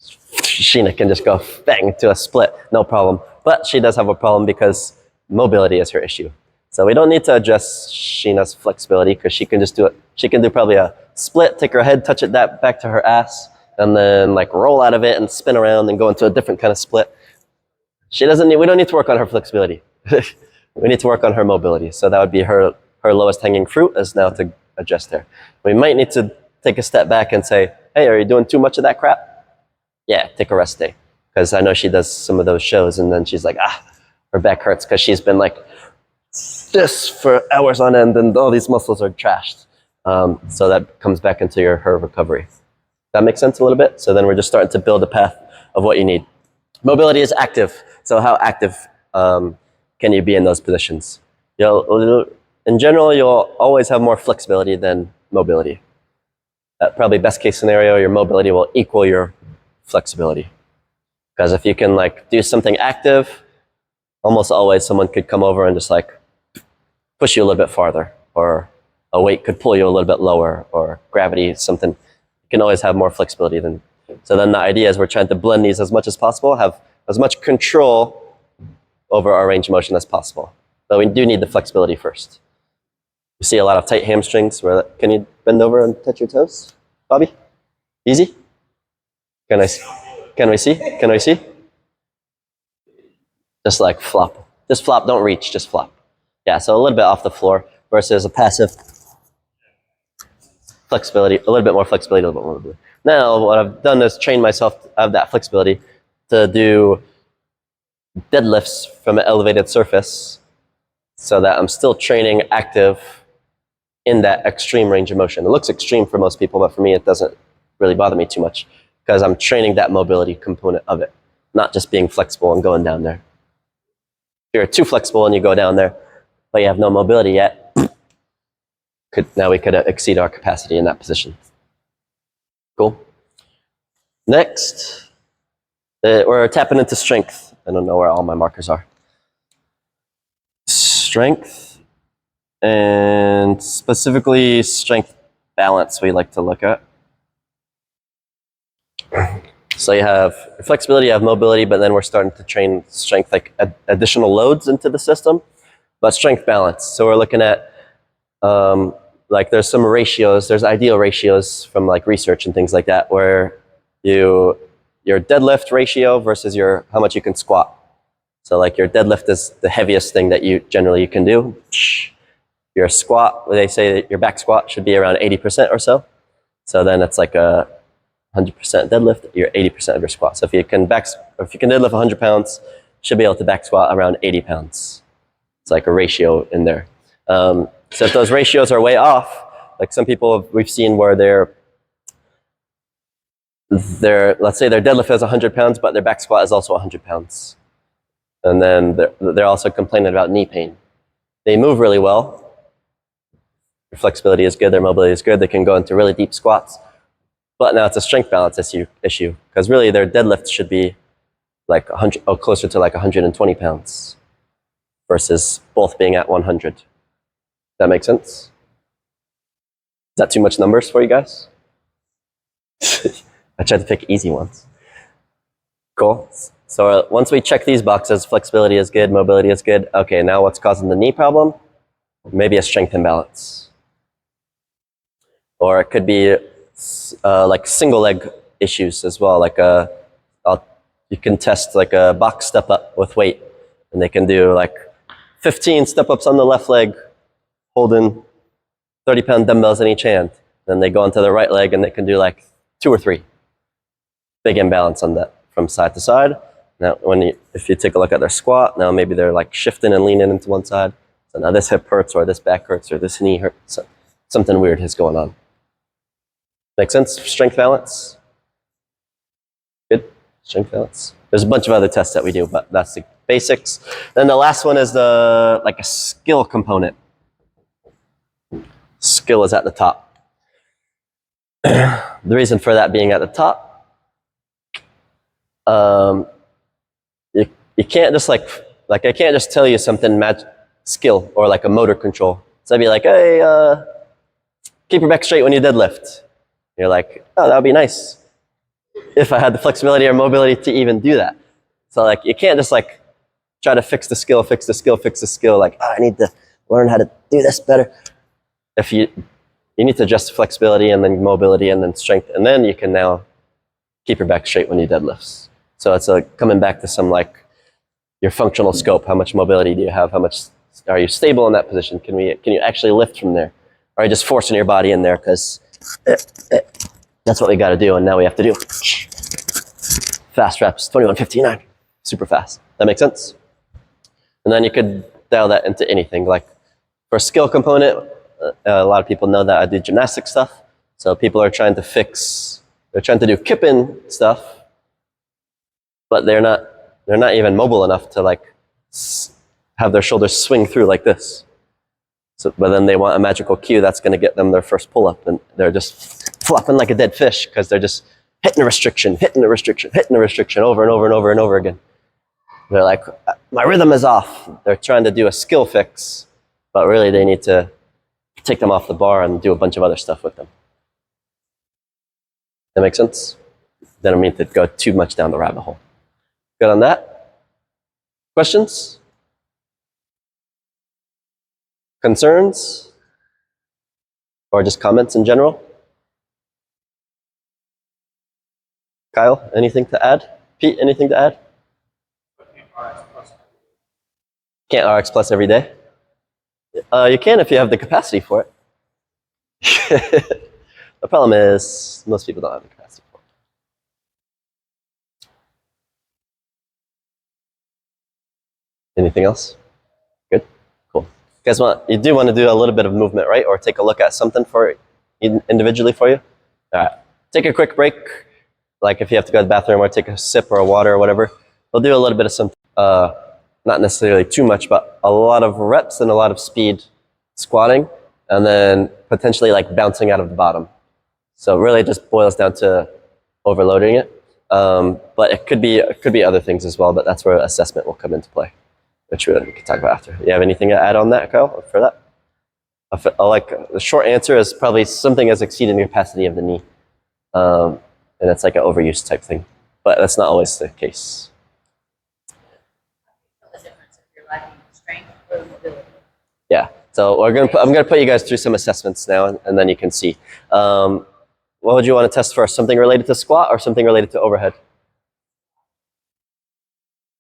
Sheena can just go bang to a split, no problem. But she does have a problem because mobility is her issue. So we don't need to address Sheena's flexibility because she can just do it. She can do probably a split, take her head, touch it back to her ass, and then like roll out of it and spin around and go into a different kind of split. We don't need to work on her flexibility. We need to work on her mobility. So that would be her lowest hanging fruit is now to adjust there. We might need to take a step back and say, hey, are you doing too much of that crap? Yeah, take a rest day. Because I know she does some of those shows and then she's like, her back hurts because she's been like this for hours on end and all these muscles are trashed. So that comes back into her recovery. That makes sense a little bit? So then we're just starting to build a path of what you need. Mobility is active. So how active can you be in those positions? In general, you'll always have more flexibility than mobility. Probably best case scenario, your mobility will equal your flexibility. Because if you can like do something active, almost always someone could come over and just like push you a little bit farther, or a weight could pull you a little bit lower, or gravity, something. You can always have more flexibility than. So then the idea is we're trying to blend these as much as possible, have as much control over our range of motion as possible. But we do need the flexibility first. You see a lot of tight hamstrings. Can you bend over and touch your toes, Bobby? Easy? Can we see? Can we see? Just like flop. Just flop, don't reach, just flop. Yeah, so a little bit off the floor versus a passive flexibility, a little bit more flexibility, a little bit more mobility. Now, what I've done is train myself to have that flexibility to do deadlifts from an elevated surface so that I'm still training active in that extreme range of motion. It looks extreme for most people, but for me, it doesn't really bother me too much because I'm training that mobility component of it, not just being flexible and going down there. If you're too flexible and you go down there, but you have no mobility yet, now we could exceed our capacity in that position. Cool. Next, we're tapping into strength. I don't know where all my markers are. Strength, and specifically strength balance we like to look at. So you have flexibility, you have mobility, but then we're starting to train strength, like additional loads into the system, but strength balance. So we're looking at, like there's some ratios, there's ideal ratios from like research and things like that, where your deadlift ratio versus how much you can squat. So like your deadlift is the heaviest thing that you can do. Your squat, they say that your back squat should be around 80% or so. So then it's like a 100% deadlift, you're 80% of your squat. So if you can deadlift 100 pounds, should be able to back squat around 80 pounds. It's like a ratio in there. So if those ratios are way off, like some people we've seen where let's say their deadlift is 100 pounds, but their back squat is also 100 pounds. And then they're also complaining about knee pain. They move really well. Their flexibility is good, their mobility is good. They can go into really deep squats. But now it's a strength balance issue because really their deadlift should be like closer to like 120 pounds versus both being at 100. Does that make sense? Is that too much numbers for you guys? I tried to pick easy ones. Cool. So once we check these boxes, flexibility is good, mobility is good. Okay, now what's causing the knee problem? Maybe a strength imbalance. Or it could be like single leg issues as well. Like you can test like a box step up with weight, and they can do like 15 step ups on the left leg, holding 30-pound dumbbells in each hand. Then they go onto the right leg and they can do like 2 or 3. Big imbalance on that from side to side. Now, if you take a look at their squat, now maybe they're like shifting and leaning into one side. So now this hip hurts, or this back hurts, or this knee hurts. So something weird is going on. Make sense? Strength balance? Good? Strength balance? There's a bunch of other tests that we do, but that's the basics. Then the last one is like a skill component. Skill is at the top. The reason for that being at the top, you can't just like I can't just tell you something skill or like a motor control. So I'd be like, hey, keep your back straight when you deadlift. You're like, oh, that would be nice if I had the flexibility or mobility to even do that. So like, you can't just like try to fix the skill. Like, oh, I need to learn how to do this better. If you need to adjust flexibility and then mobility and then strength, and then you can now keep your back straight when you deadlifts. So it's coming back to some like your functional scope. How much mobility do you have? How much are you stable in that position? Can you actually lift from there? Or are you just forcing your body in there because that's what we got to do, and now we have to do fast reps, 21:59, super fast. That makes sense? And then you could dial that into anything. Like for a skill component, a lot of people know that I do gymnastic stuff. So people are trying to do kipping stuff, but they're not even mobile enough to like have their shoulders swing through like this. So, but then they want a magical cue that's going to get them their first pull-up, and they're just flopping like a dead fish because they're just hitting a restriction over and over and over and over again. They're like, my rhythm is off. They're trying to do a skill fix, but really they need to take them off the bar and do a bunch of other stuff with them. That makes sense? They don't mean to go too much down the rabbit hole. Good on that? Questions? Concerns? Or just comments in general? Kyle, anything to add? Pete, anything to add? Can't RX Plus every day? You can if you have the capacity for it. The problem is most people don't have the capacity for it. Anything else? Good? Cool. You do want to do a little bit of movement, right? Or take a look at something individually for you? All right. Take a quick break. Like if you have to go to the bathroom or take a sip or a water or whatever. We'll do a little bit of something. Not necessarily too much, but a lot of reps and a lot of speed squatting, and then potentially like bouncing out of the bottom. So really it just boils down to overloading it. But it could be other things as well, but that's where assessment will come into play, which we can talk about after. You have anything to add on that, Kyle, for that? The short answer is probably something has exceeded the capacity of the knee. And it's like an overuse type thing, but that's not always the case. Yeah, so I'm gonna put you guys through some assessments now, and then you can see. What would you want to test first? Something related to squat or something related to overhead?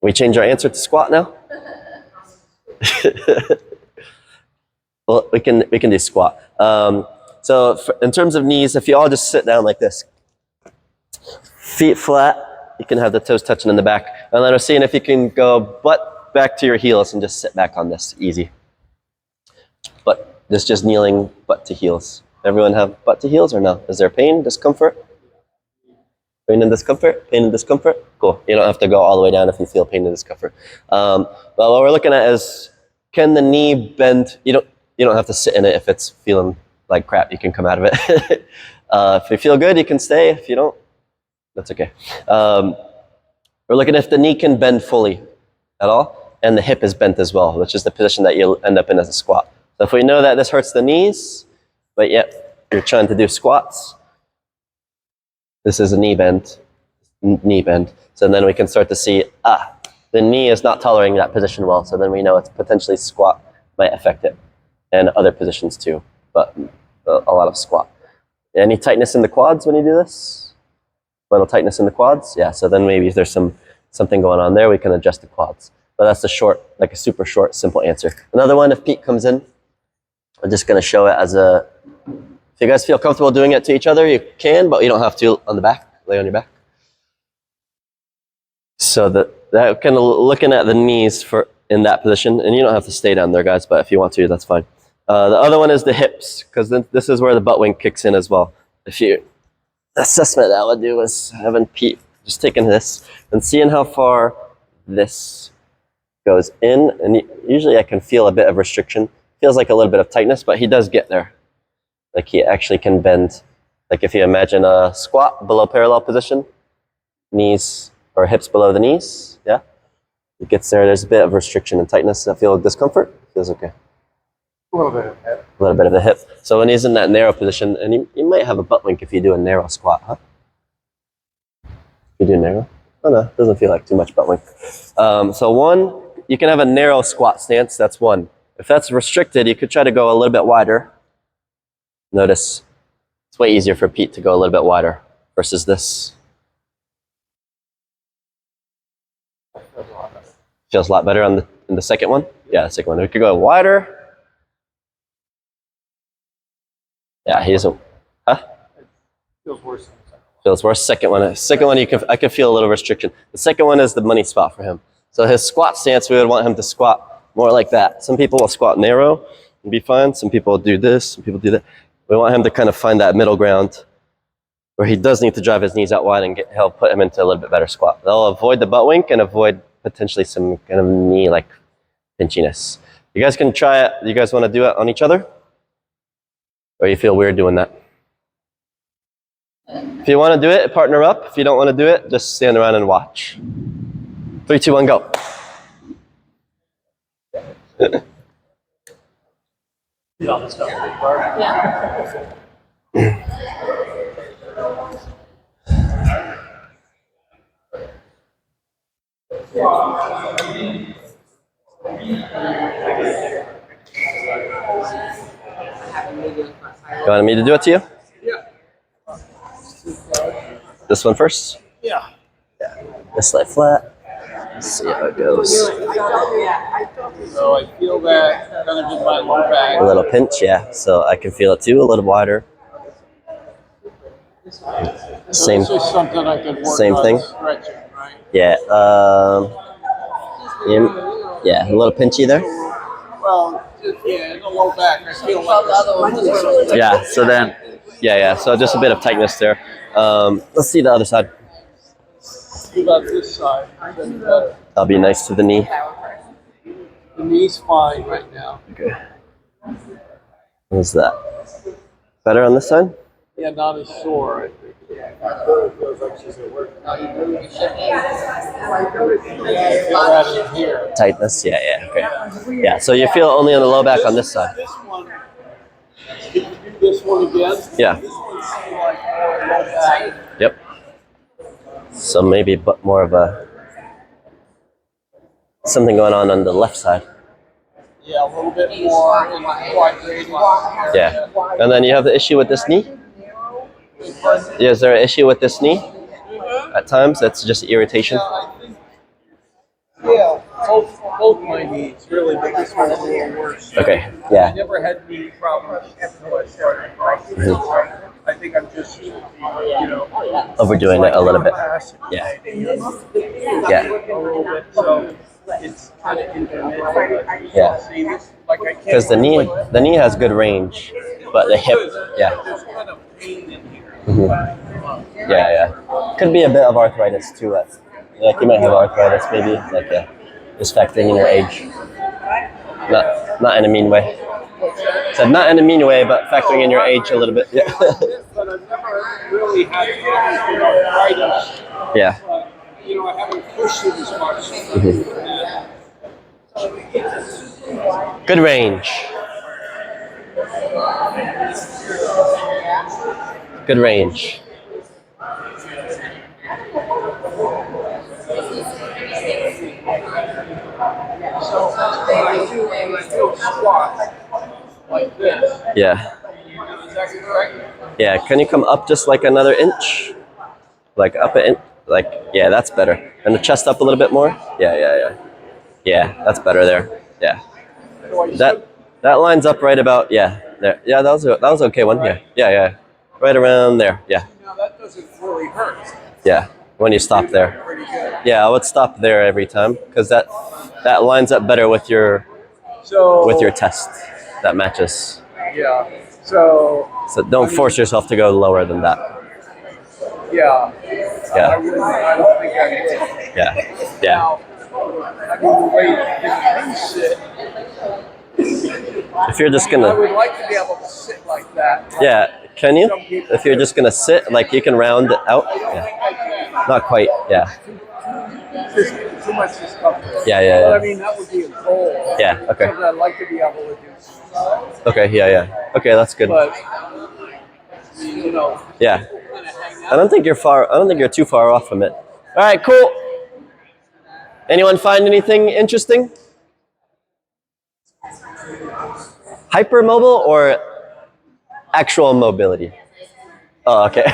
We change our answer to squat now. Well, we can do squat. In terms of knees, if you all just sit down like this, feet flat, you can have the toes touching in the back, and then we're seeing if you can go butt back to your heels and just sit back on this, easy. But just kneeling butt to heels. Everyone have butt to heels or no? Is there pain, discomfort? Pain and discomfort? Pain and discomfort? Cool. You don't have to go all the way down if you feel pain and discomfort. But what we're looking at is, can the knee bend? You don't have to sit in it if it's feeling like crap. You can come out of it. If you feel good, you can stay. If you don't, that's okay. We're looking if the knee can bend fully at all, and the hip is bent as well, which is the position that you'll end up in as a squat. So if we know that this hurts the knees, but yet you're trying to do squats, this is a knee bend. So then we can start to see, the knee is not tolerating that position well, so then we know it's potentially squat might affect it, and other positions too, but a lot of squat. Any tightness in the quads when you do this? Little tightness in the quads? Yeah, so then maybe if there's something going on there, we can adjust the quads. But that's a super short, simple answer. Another one, if Pete comes in, I'm just going to show it as If you guys feel comfortable doing it to each other, you can, but you don't have to on the back. Lay on your back. So that kind of looking at the knees for in that position, and you don't have to stay down there, guys, but if you want to, that's fine. The other one is the hips, because this is where the butt wink kicks in as well. The assessment that I would do is having Pete just taking this and seeing how far this goes in, and usually I can feel a bit of restriction. Feels like a little bit of tightness, but he does get there. Like he actually can bend. Like if you imagine a squat below parallel position, knees or hips below the knees, yeah? It gets there, there's a bit of restriction and tightness. Does that feel discomfort? Feels okay. A little bit of hip. A little bit of the hip. So when he's in that narrow position, and you might have a butt wink if you do a narrow squat, huh? You do narrow? Oh no, doesn't feel like too much butt wink. So one, you can have a narrow squat stance, that's one. If that's restricted, you could try to go a little bit wider. Notice, it's way easier for Pete to go a little bit wider versus this. Feels a lot better on in the second one. Yeah, the second one. We could go wider. Yeah, huh? Feels worse. Feels worse. Second one, I can feel a little restriction. The second one is the money spot for him. So his squat stance, we would want him to squat more like that. Some people will squat narrow and be fine. Some people will do this. Some people do that. We want him to kind of find that middle ground where he does need to drive his knees out wide and help put him into a little bit better squat. They'll avoid the butt wink and avoid potentially some kind of knee like pinchiness. You guys can try it. You guys want to do it on each other? Or you feel weird doing that? If you want to do it, partner up. If you don't want to do it, just stand around and watch. 3, 2, 1, go. You want me to do it to you? Yeah. This one first? Yeah. Just lay flat. Let's see how it goes. So I feel that kind of in my lower back. A little pinch, yeah. So I can feel it too, a little wider. Same. So this is something I could work Same on thing. stretching, right? Yeah. Yeah, a little pinchy there. Well, yeah, in the low back, I feel like Yeah. So then, yeah. So just a bit of tightness there. Let's see the other side. what about this side? That'll be nice to the knee. The knee's fine right now. Okay. What's that? Better on this side? Yeah, not as sore, I think. Feel that in here. Tightness? Yeah. Okay. Yeah. So you feel only on the low back on this side. This one, can you do this one again? Yeah. This one's still like more low back. Yep. So maybe more of something going on the left side. Yeah, a little bit more in the quadrant. Yeah. And then you have the issue with this knee? Yeah, is there an issue with this knee? At times, that's just irritation. Yeah, both my knees really, but this one's a little worse. Okay, I yeah. never had knee problems until I started practicing. I think I'm just, Overdoing it a little bit. capacity. Yeah. Yeah. A little bit, so it's kind of intermittent. Yeah. See, this, like I can't. Because the knee has good range, but the hip, yeah. There's kind of pain in here. Yeah. Could be a bit of arthritis too. Like you might have arthritis, maybe like just factoring in your age. Not in a mean way. So not in a mean way, but factoring in your age a little bit. Yeah. But I've never really had arthritis. Yeah. I haven't pushed it as much. Good range. Good range. So when I do a squat like this, Yeah. is that correct? Yeah. Can you come up just like another inch? Like up an inch? Like, yeah, that's better. And the chest up a little bit more? Yeah. Yeah, that's better there. Yeah. That lines up right about, yeah. there. Yeah, that was okay one. Yeah, yeah, yeah. Right around there. Yeah, Now that doesn't really hurt. yeah. When you stop there. Pretty good. Yeah, I would stop there every time because that lines up better with your So test. That matches. yeah. So So don't force yourself to go lower than that. yeah. Yeah. I don't think I would. Yeah, yeah. Now, I mean, the way you sit, If you're just I gonna, would like to be able to sit like that. yeah, can you? If you're just gonna sit, like you can round it out. Yeah. Not quite. Yeah, Just too much discomfort. yeah, yeah, But I yeah. mean, that would be a goal. Yeah. Okay. Because I'd like to be able to do something. Okay. Yeah, yeah. Okay, that's good. But, you know, Yeah. I don't think you're far. I don't think you're too far off from it. All right. Cool. Anyone find anything interesting? Hypermobile or actual mobility? Oh, okay.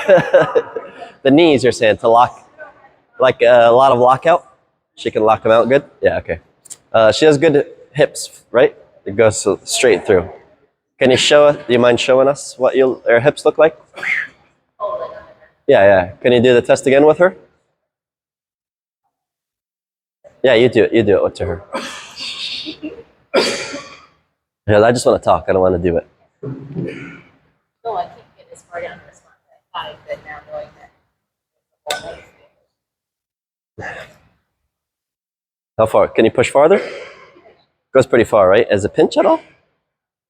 The knees, you're saying, to lock, like a lot of lockout? She can lock them out good? Yeah, okay. She has good hips, right? It goes straight through. Can you show us, do you mind showing us what her hips look like? Yeah, yeah. Can you do the test again with her? Yeah, you do it to her. Yeah, I just want to talk. I don't want to do it. No, I can't get as far down as I thought I could now knowing that. How far? Can you push farther? Goes pretty far, right? Is it pinch at all?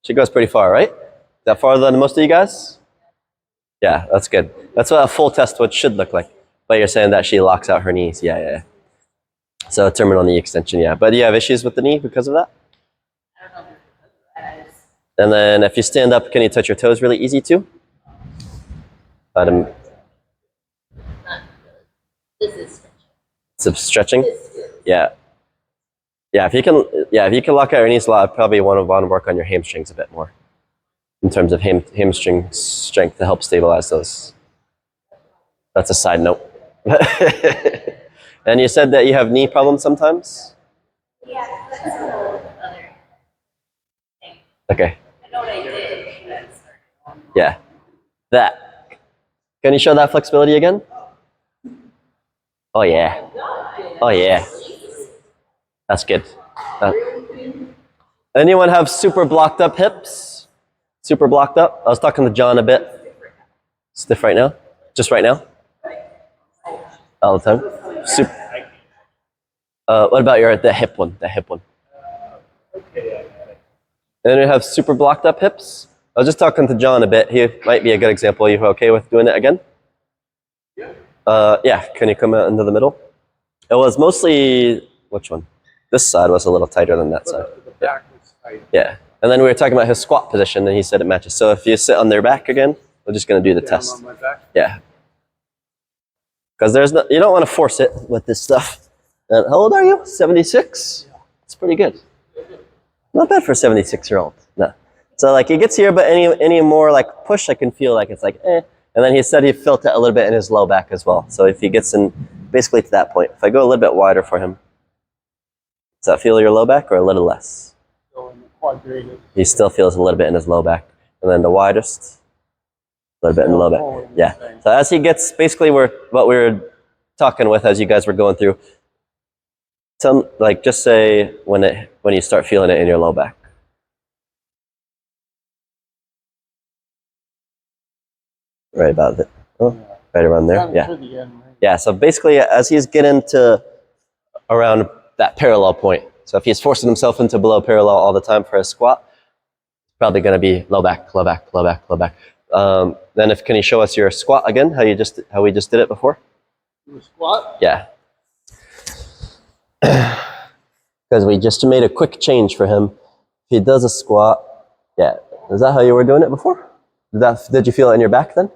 She goes pretty far, right? Is that farther than most of you guys? Yeah, that's good. That's what a full test should look like. But you're saying that she locks out her knees. Yeah, yeah. So terminal knee extension, yeah. But do you have issues with the knee because of that? I don't know if that is. And then if you stand up, can you touch your toes really easy too? Not really. This is stretching. Some stretching? This is. Yeah. Yeah, if you can lock out your knees a lot, I'd probably want to work on your hamstrings a bit more in terms of hamstring strength to help stabilize those. That's a side note. And you said that you have knee problems sometimes? Yeah, that's another thing. Okay. I know what I did. That's Yeah. That. Can you show that flexibility again? Oh yeah. Oh yeah. That's good. Anyone have super blocked up hips? Super blocked up? I was talking to John a bit. Stiff right now? Just right now? All the time? Super. What about the hip one? The hip one. Anyone have super blocked up hips? I was just talking to John a bit. He might be a good example. Are you okay with doing it again? Yeah. Can you come out into the middle? It was mostly, which one? This side was a little tighter than that side. the back was tight. Yeah. And then we were talking about his squat position, and he said it matches. So if you sit on their back again, we're just going to do the Down test. on my back. Yeah. Because you don't want to force it with this stuff. And how old are you? 76? That's pretty good. Not bad for a 76-year-old. No. So like he gets here, but any more like push, I can feel like it's like eh. And then he said he felt it a little bit in his low back as well. So if he gets in basically to that point, if I go a little bit wider for him, does that feel your low back or a little less? So in the quadratus. He still feels a little bit in his low back. And then the widest, a little bit in the low back. Yeah. So as he gets, basically what we were talking with as you guys were going through, just say when you start feeling it in your low back. Right about it. Oh, right around there. Kind of Yeah. to the end, right? Yeah. So basically, as he's getting to around that parallel point, so if he's forcing himself into below parallel all the time for his squat, it's probably going to be low back, low back, low back, low back. Then can you show us your squat again? How we just did it before? Do a squat. Yeah. Because we just made a quick change for him. If he does a squat, yeah. Is that how you were doing it before? Did you feel it in your back then?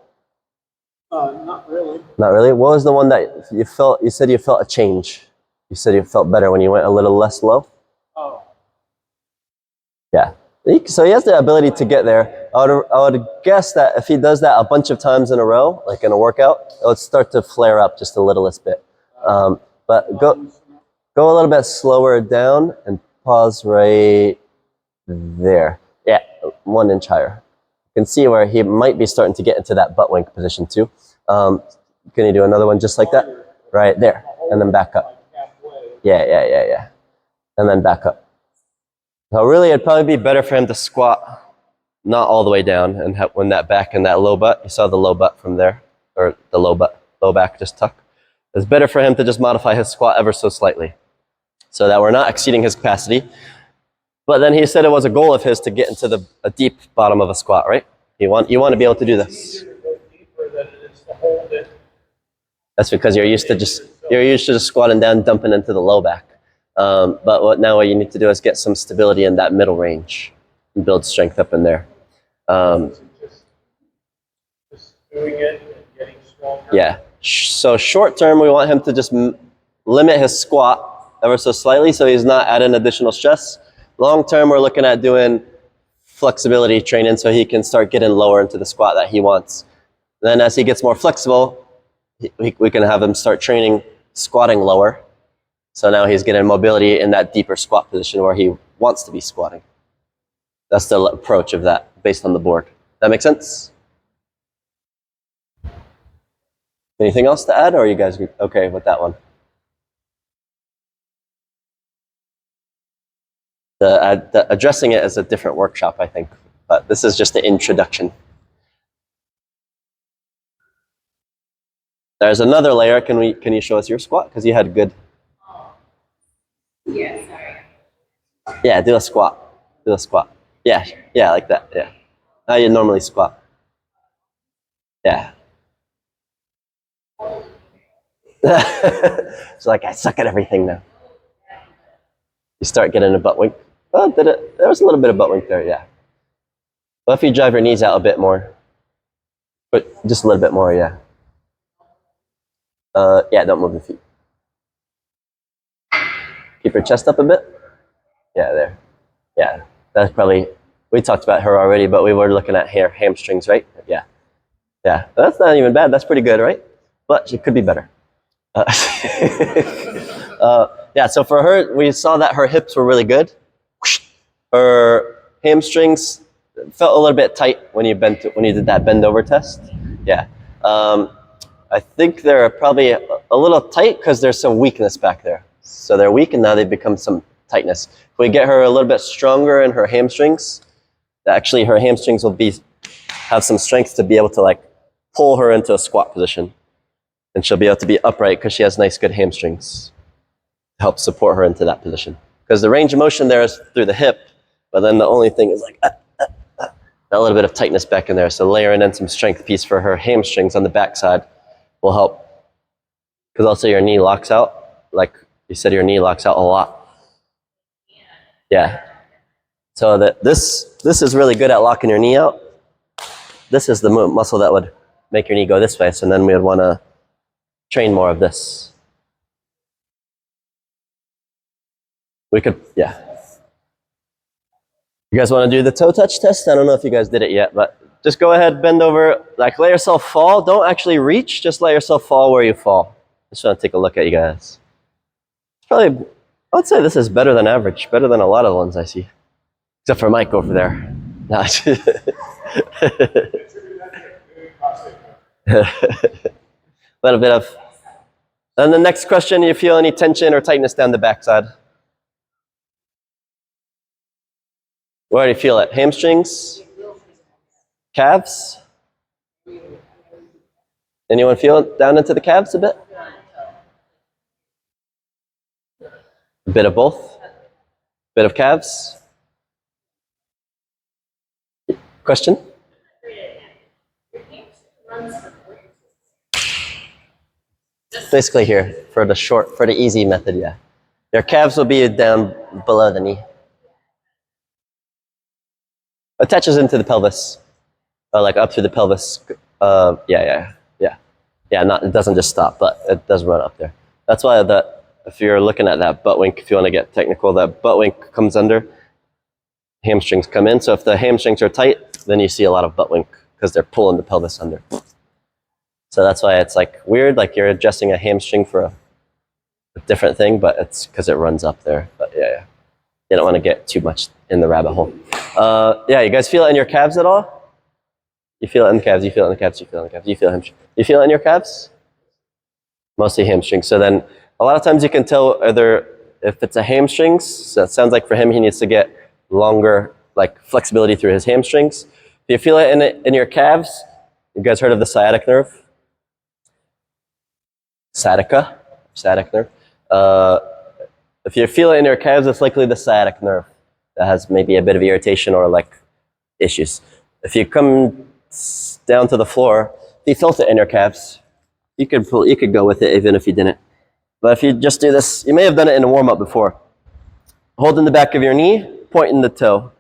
Not really. Not really. What was the one that you felt? You said you felt a change. You said you felt better when you went a little less low. Oh. Yeah. So he has the ability to get there. I would guess that if he does that a bunch of times in a row, like in a workout, it would start to flare up just a littlest bit. But go a little bit slower down and pause right there. Yeah, 1 inch higher. You can see where he might be starting to get into that butt wink position too. Can you do another one just like that? Right there, and then back up. Yeah. And then back up. So really, it'd probably be better for him to squat not all the way down and have, when that back and that low butt, you saw the low butt from there, or the low back just tuck. It's better for him to just modify his squat ever so slightly so that we're not exceeding his capacity. But then he said it was a goal of his to get into a deep bottom of a squat, right? You want to be able to do this. That's because you're used to just squatting down, dumping into the low back. But what you need to do is get some stability in that middle range and build strength up in there. Just doing it and getting stronger. Yeah. So short term, we want him to just limit his squat ever so slightly so he's not adding additional stress. Long term, we're looking at doing flexibility training so he can start getting lower into the squat that he wants. Then as he gets more flexible, we can have him start training squatting lower. So now he's getting mobility in that deeper squat position where he wants to be squatting. That's the approach of that based on the board. That make sense? Anything else to add, or are you guys okay with that one? The addressing it is a different workshop, I think, but this is just the introduction. There's another layer. Can you show us your squat? Because you had good. Yeah, sorry. Yeah, do a squat. Do a squat. Yeah, like that. Yeah. How you normally squat. Yeah. It's like I suck at everything now. You start getting a butt wink. Oh, there was a little bit of butt wink there, yeah. Well, if you drive your knees out a bit more, but just a little bit more, yeah. Yeah, don't move your feet. Keep your chest up a bit. Yeah, there. Yeah, that's probably, we talked about her already, but we were looking at hamstrings, right? Yeah. Yeah, that's not even bad. That's pretty good, right? But it could be better. Yeah, so for her, we saw that her hips were really good. Her hamstrings felt a little bit tight when you did that bend over test. Yeah. I think they're probably a little tight because there's some weakness back there. So they're weak and now they've become some tightness. If we get her a little bit stronger in her hamstrings, actually her hamstrings will have some strength to be able to like pull her into a squat position. And she'll be able to be upright because she has nice good hamstrings to help support her into that position. Because the range of motion there is through the hip, but then the only thing is like a little bit of tightness back in there. So layering in some strength piece for her hamstrings on the backside will help. Because also your knee locks out. Like you said, your knee locks out a lot. Yeah. So this is really good at locking your knee out. This is the muscle that would make your knee go this way. So then we would want to train more of this. We could, yeah. You guys want to do the toe touch test? I don't know if you guys did it yet, but just go ahead, bend over, like let yourself fall. Don't actually reach, just let yourself fall where you fall. Just want to take a look at you guys. Probably, I would say this is better than average, better than a lot of the ones I see. Except for Mike over there. No, a little bit of. And the next question, you feel any tension or tightness down the backside? Where do you feel it? Hamstrings? Calves? Anyone feel it down into the calves a bit? A bit of both? A bit of calves? Question? Basically here, for the easy method, yeah. Your calves will be down below the knee. Attaches into the pelvis, like up through the pelvis. Yeah. It doesn't just stop, but it does run up there. That's why if you're looking at that butt wink, if you want to get technical, that butt wink comes under, hamstrings come in. So if the hamstrings are tight, then you see a lot of butt wink because they're pulling the pelvis under. So that's why it's like weird, like you're adjusting a hamstring for a different thing, but it's because it runs up there. But yeah. You don't want to get too much in the rabbit hole. Yeah, you guys feel it in your calves at all? You feel it in the calves, you feel it in the calves, you feel it in the calves, you feel hamstring. You feel it in your calves? Mostly hamstrings. So then a lot of times you can tell either if it's a hamstrings, so it sounds like for him he needs to get longer like flexibility through his hamstrings. If you feel it in your calves, you guys heard of the sciatic nerve? Sciatic nerve. If you feel it in your calves, it's likely the sciatic nerve that has maybe a bit of irritation or like issues. If you come down to the floor, if you felt it in your calves, you could go with it even if you didn't. But if you just do this, you may have done it in a warm-up before. Holding the back of your knee, pointing the toe.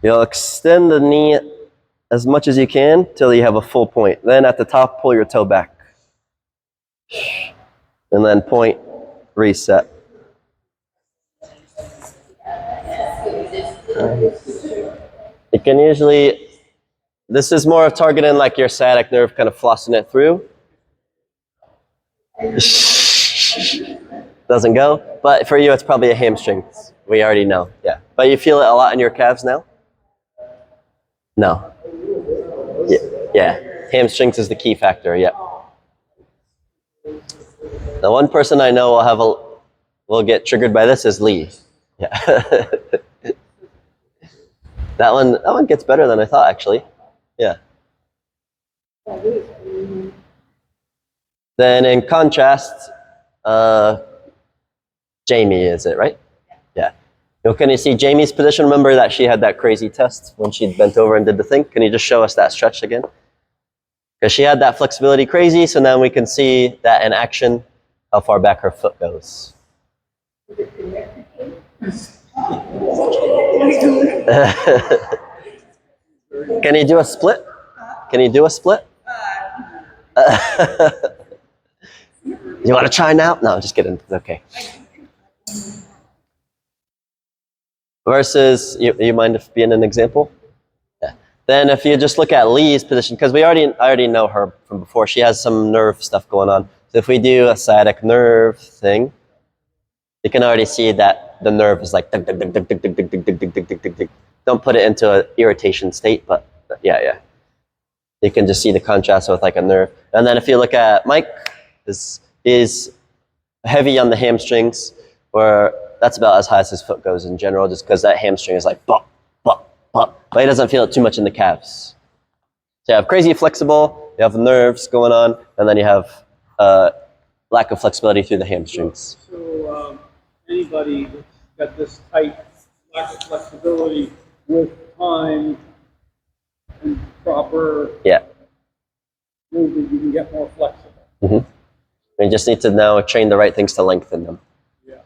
You'll extend the knee as much as you can till you have a full point. Then at the top, pull your toe back. And then point, reset. You can usually, this is more of targeting like your sciatic nerve, kind of flossing it through. Doesn't go, but for you it's probably a hamstring. We already know, yeah. But you feel it a lot in your calves now? No. Yeah. Hamstrings is the key factor, yeah. The one person I know will get triggered by this is Lee. Yeah. That one gets better than I thought actually. Yeah. Then in contrast, Jamie, is it right? Yeah. Can you see Jamie's position? Remember that she had that crazy test when she bent over and did the thing? Can you just show us that stretch again? Because she had that flexibility crazy, so now we can see that in action, how far back her foot goes. Can you do a split? Can you do a split? You want to try now? No, just kidding. It's okay. Versus, you mind if being an example? Yeah. Then if you just look at Lee's position, because I already know her from before. She has some nerve stuff going on. So if we do a sciatic nerve thing, you can already see that the nerve is like dig, dig, dig, dig, dig, dig, dig, dig, dig, dig, dig, dig, dig, dig. Don't put it into an irritation state, but yeah. You can just see the contrast with like a nerve. And then if you look at Mike, is heavy on the hamstrings, where that's about as high as his foot goes in general, just because that hamstring is like bop, bop, bop. But he doesn't feel it too much in the calves. So you have crazy flexible, you have nerves going on, and then you have lack of flexibility through the hamstrings. So anybody that's got this tight lack of flexibility with time and proper movement, you can get more flexible. Mm-hmm. You just need to now train the right things to lengthen them. Yeah.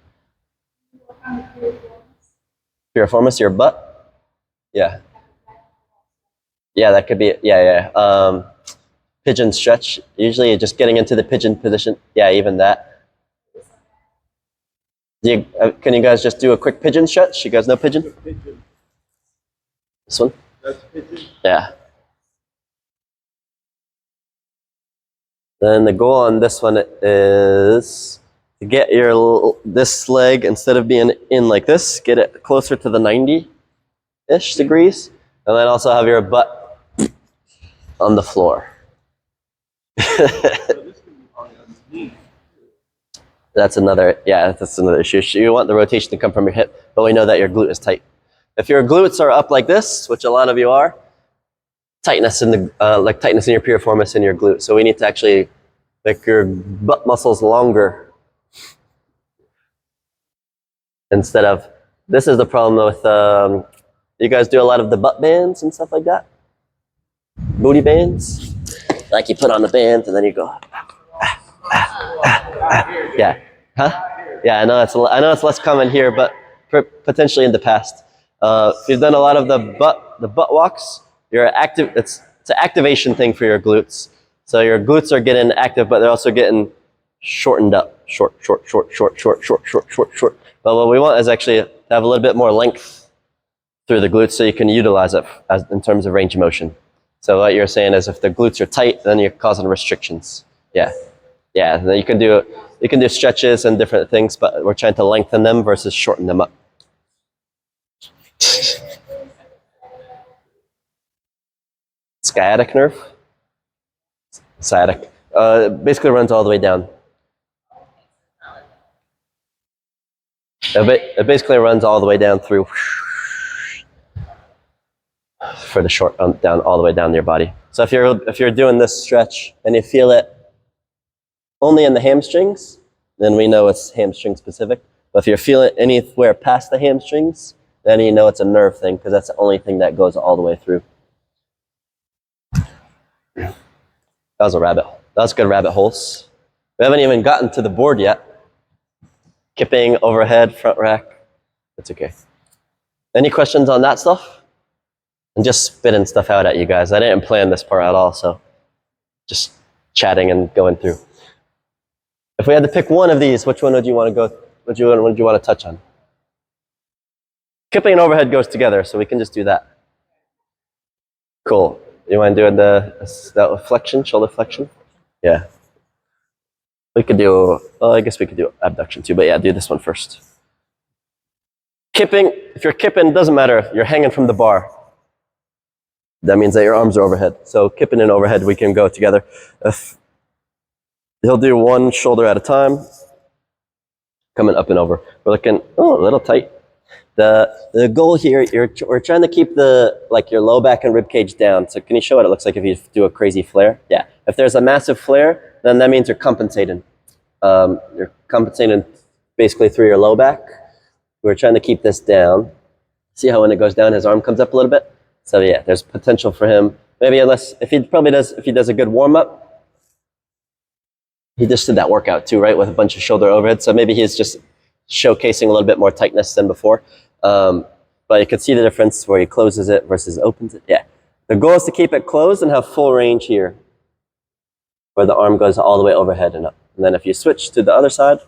Piriformis, your butt? Yeah. Yeah, that could be, pigeon stretch. Usually just getting into the pigeon position. Yeah, even that. Can you guys just do a quick pigeon stretch? You guys know pigeon? Pigeon. This one? That's pigeon. Yeah. Then the goal on this one is to get this leg, instead of being in like this, get it closer to the 90-ish degrees, and then also have your butt on the floor. That's another issue. You want the rotation to come from your hip, but we know that your glute is tight. If your glutes are up like this, which a lot of you are, tightness in the tightness in your piriformis and your glute. So we need to actually make your butt muscles longer. Instead of, this is the problem with, you guys do a lot of the butt bands and stuff like that? Booty bands? Like you put on the band and then you go, yeah. Huh? Yeah, I know it's less common here, but potentially in the past. If you've done a lot of the butt walks, you're active. It's an activation thing for your glutes. So your glutes are getting active, but they're also getting shortened up. Short. But what we want is actually to have a little bit more length through the glutes so you can utilize it in terms of range of motion. So what you're saying is if the glutes are tight, then you're causing restrictions. Yeah. Then you can do stretches and different things, but we're trying to lengthen them versus shorten them up. sciatic nerve. Sciatic. Basically runs all the way down. It basically runs all the way down through for the short down all the way down your body. So if you're doing this stretch and you feel it only in the hamstrings, then we know it's hamstring specific. But if you're feeling anywhere past the hamstrings, then you know it's a nerve thing because that's the only thing that goes all the way through. That was a rabbit. That was good rabbit holes. We haven't even gotten to the board yet. Kipping, overhead, front rack. That's okay. Any questions on that stuff? I'm just spitting stuff out at you guys. I didn't plan this part at all, so just chatting and going through. If we had to pick one of these, which one would you want to go? Would you want to touch on? Kipping and overhead goes together, so we can just do that. Cool. You want to do the flexion, shoulder flexion? Yeah. We could do, well, I guess we could do abduction too, but yeah, do this one first. Kipping, if you're kipping, it doesn't matter. You're hanging from the bar. That means that your arms are overhead. So kipping and overhead, we can go together. He'll do one shoulder at a time, coming up and over. We're looking, a little tight. The goal here, we're trying to keep your low back and rib cage down. So can you show what it looks like if you do a crazy flare? Yeah. If there's a massive flare, then that means you're compensating. You're compensating basically through your low back. We're trying to keep this down. See how when it goes down, his arm comes up a little bit? So yeah, there's potential for him. Maybe if he does a good warm up. He just did that workout too, right? With a bunch of shoulder overhead. So maybe he's just showcasing a little bit more tightness than before. But you can see the difference where he closes it versus opens it. Yeah. The goal is to keep it closed and have full range here, where the arm goes all the way overhead and up. And then if you switch to the other side,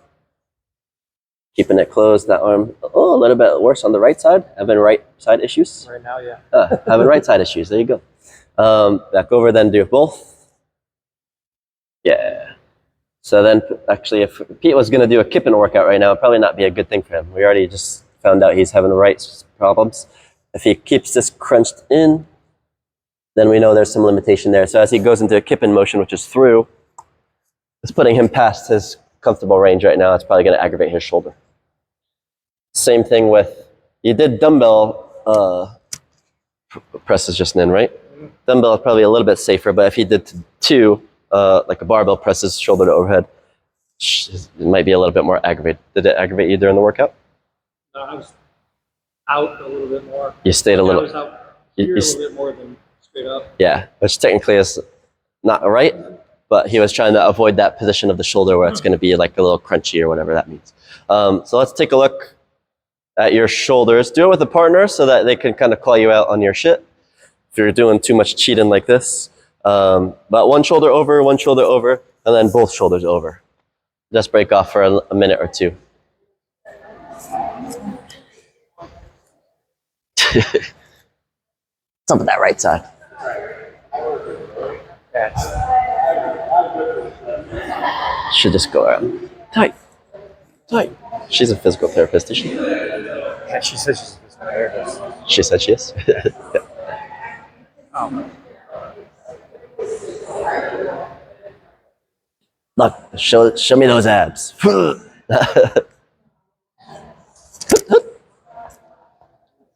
keeping it closed, that arm, a little bit worse on the right side. Having right side issues? Right now, yeah. Having right side issues. There you go. Back over, then do both. Yeah. So then, actually, if Pete was going to do a kipping workout right now, it'd probably not be a good thing for him. We already just found out he's having right problems. If he keeps this crunched in, then we know there's some limitation there. So as he goes into a kipping motion, which is through, it's putting him past his comfortable range right now. It's probably going to aggravate his shoulder. Same thing with, you did dumbbell presses just then, right? Dumbbell is probably a little bit safer, but if he did two, like a barbell presses shoulder to overhead, it might be a little bit more aggravated. Did it aggravate you during the workout? No, I was out a little bit more. You stayed a little. I was out here a little bit more than straight up. Yeah, which technically is not right, but he was trying to avoid that position of the shoulder where it's going to be like a little crunchy or whatever that means. So let's take a look at your shoulders. Do it with a partner so that they can kind of call you out on your shit if you're doing too much cheating like this. But one shoulder over, and then both shoulders over. Just break off for a minute or two. What's up with that right side? Should just go around. Tight. She's a physical therapist, is she? Yeah, she says she's a physical therapist. She said she is. Oh. Look, show me those abs.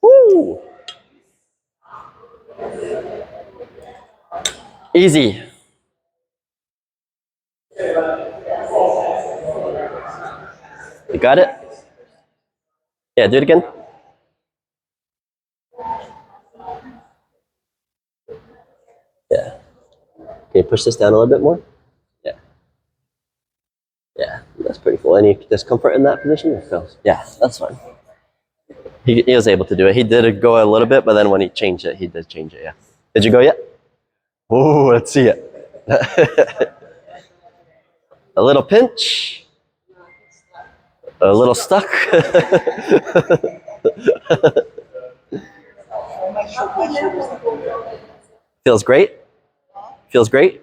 Woo. Easy. You got it? Yeah, do it again. Yeah. Can you push this down a little bit more? Yeah. Yeah, that's pretty cool. Any discomfort in that position? Or feels? Yeah, that's fine. He was able to do it. He did go a little bit, but then when he changed it, he did change it, yeah. Did you go yet? Oh, let's see it. A little pinch. A little stuck. Feels great? Feels great?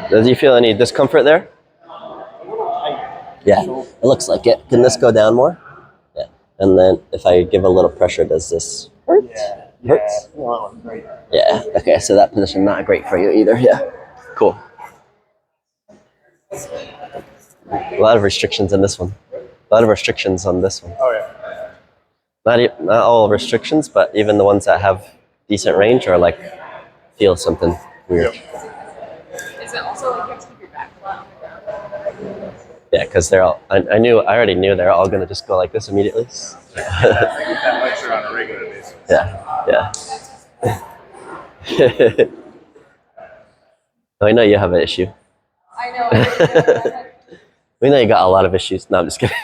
Does you feel any discomfort there? Yeah, it looks like it. Can this go down more? Yeah. And then if I give a little pressure, does this hurt? Yeah. Hurts? Well, that was great. Yeah. Okay, so that position not great for you either. Yeah. Cool. A lot of restrictions in this one. A lot of restrictions on this one. Oh yeah. Not all restrictions, but even the ones that have decent range are like feel something weird. Is it also like you have to keep your back flat on the ground? Yeah, because they're all. I already knew they're all gonna just go like this immediately. I get that lecture on a regular basis. Yeah. I know you have an issue. I know. We know you got a lot of issues. No, I'm just kidding.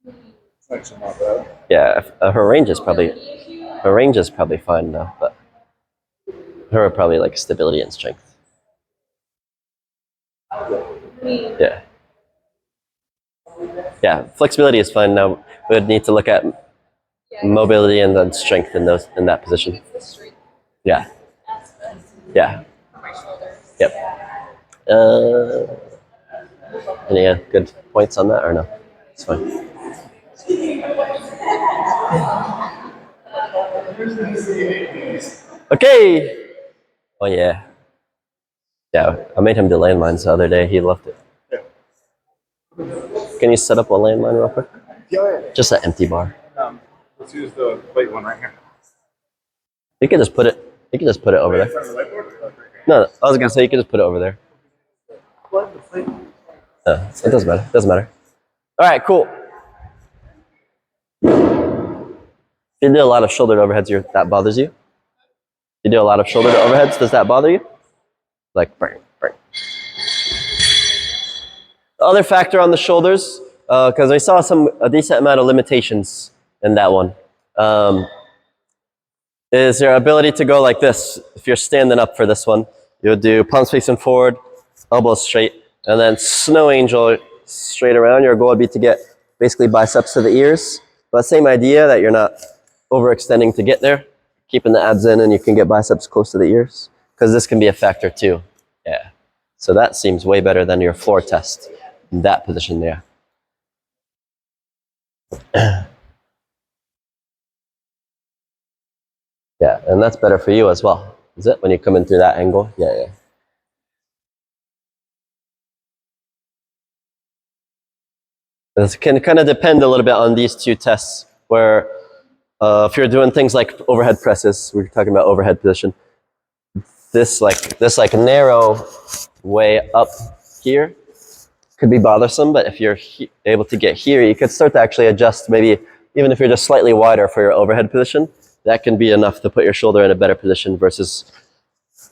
It's actually not bad. Yeah, her range is probably fine though, but her probably like stability and strength. Yeah. Yeah, flexibility is fine. Now we would need to look at mobility and then strength in that position. Yeah. Yeah. For my shoulders. Yep. Any good points on that or no? It's fine. Okay. Oh yeah. Yeah, I made him do landmines the other day. He loved it. Can you set up a landmine real quick? Yeah. Just an empty bar. Let's use the plate one right here. You can just put it. You can just put it over there. The whiteboard? No, I was gonna say you can just put it over there. What? The plate? It doesn't matter. Doesn't matter. All right, cool. If you do a lot of shoulder to overheads, that bothers you? You do a lot of shoulder to overheads, does that bother you? Like, bang, bang. The other factor on the shoulders, because I saw a decent amount of limitations in that one, is your ability to go like this. If you're standing up for this one, you'll do palms facing forward, elbows straight, and then snow angel straight around. Your goal would be to get basically biceps to the ears. But same idea that you're not overextending to get there, keeping the abs in, and you can get biceps close to the ears. Because this can be a factor too. Yeah. So that seems way better than your floor test in that position there. Yeah, and that's better for you as well. Is it when you come in through that angle? Yeah. This can kind of depend a little bit on these two tests where if you're doing things like overhead presses, we're talking about overhead position, this narrow way up here could be bothersome, but if you're able to get here, you could start to actually adjust maybe even if you're just slightly wider for your overhead position, that can be enough to put your shoulder in a better position versus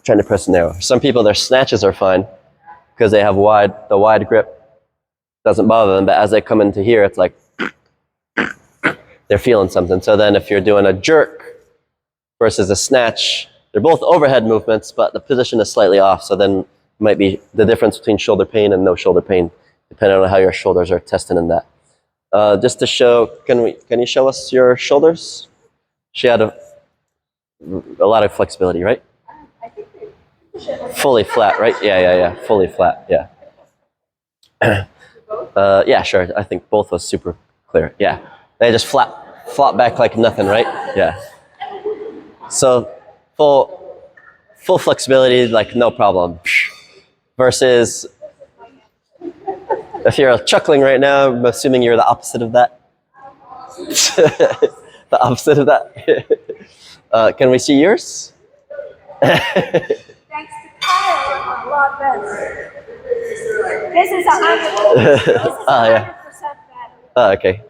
trying to press narrow. Some people, their snatches are fine because they have the wide grip doesn't bother them, but as they come into here, it's like they're feeling something. So then if you're doing a jerk versus a snatch, they're both overhead movements, but the position is slightly off. So then it might be the difference between shoulder pain and no shoulder pain, depending on how your shoulders are testing in that. Just to show, can you show us your shoulders? She had a lot of flexibility, right? I think Fully flat, right? Yeah. Fully flat, yeah. Yeah, sure. I think both was super clear. Yeah, they just flop back like nothing, right? Yeah. So full flexibility, like no problem. Versus if you're chuckling right now, I'm assuming you're the opposite of that. The opposite of that. Can we see yours? Thanks to Kyle, I'm a lot better. This is 100%. Yeah. 100% better. Okay.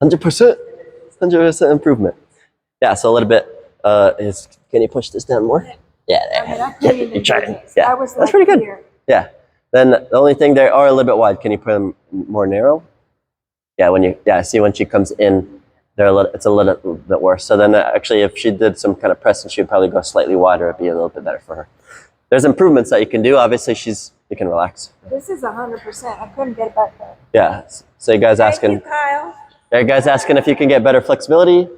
100% improvement. Yeah, so a little bit can you push this down more? Yeah, there. You try it. Yeah, that's pretty good. Yeah. Then the only thing, they are a little bit wide. Can you put them more narrow? Yeah, see when she comes in, it's a little bit worse. So then actually if she did some kind of pressing, she would probably go slightly wider. It'd be a little bit better for her. There's improvements that you can do. Obviously, you can relax. This is 100%. I couldn't get better. Yeah. So you guys asking? Thank you, Kyle. Are you guys asking if you can get better flexibility?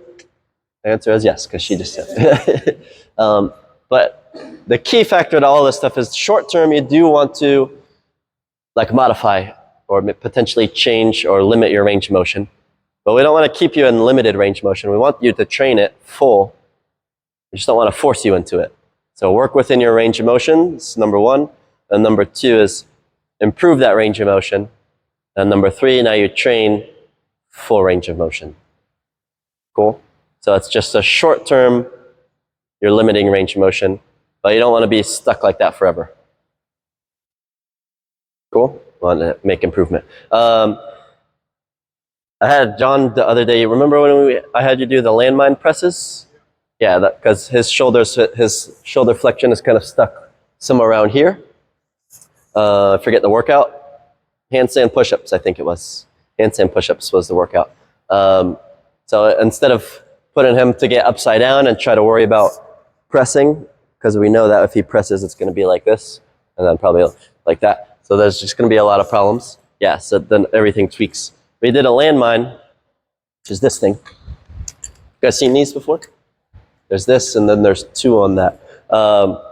The answer is yes, because she just said. But the key factor to all this stuff is short term. You do want to like modify or potentially change or limit your range of motion. But we don't want to keep you in limited range of motion. We want you to train it full. We just don't want to force you into it. So work within your range of motion, is number one. And number two is improve that range of motion. And number three, now you train full range of motion. Cool? So it's just a short term, you're limiting range of motion, but you don't want to be stuck like that forever. Cool? Want to make improvement. I had John the other day, remember when I had you do the landmine presses? Yeah, because his shoulder flexion is kind of stuck somewhere around here. I forget the workout. Handstand push-ups, I think it was. Handstand push-ups was the workout. So instead of putting him to get upside down and try to worry about pressing, because we know that if he presses, it's going to be like this, and then probably like that. So there's just going to be a lot of problems. Yeah, so then everything tweaks. We did a landmine, which is this thing. You guys seen these before? There's this, and then there's two on that. But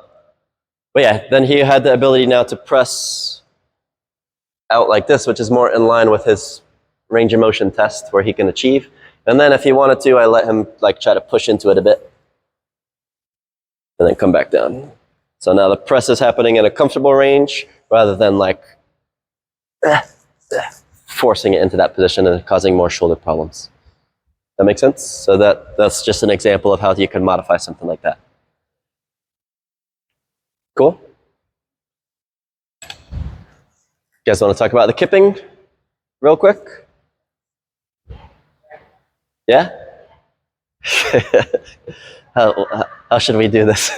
yeah, then he had the ability now to press out like this, which is more in line with his range of motion test where he can achieve. And then if he wanted to, I let him like try to push into it a bit and then come back down. So now the press is happening in a comfortable range rather than like forcing it into that position and causing more shoulder problems. That makes sense? So that's just an example of how you can modify something like that. Cool? You guys want to talk about the kipping real quick? Yeah? How should we do this?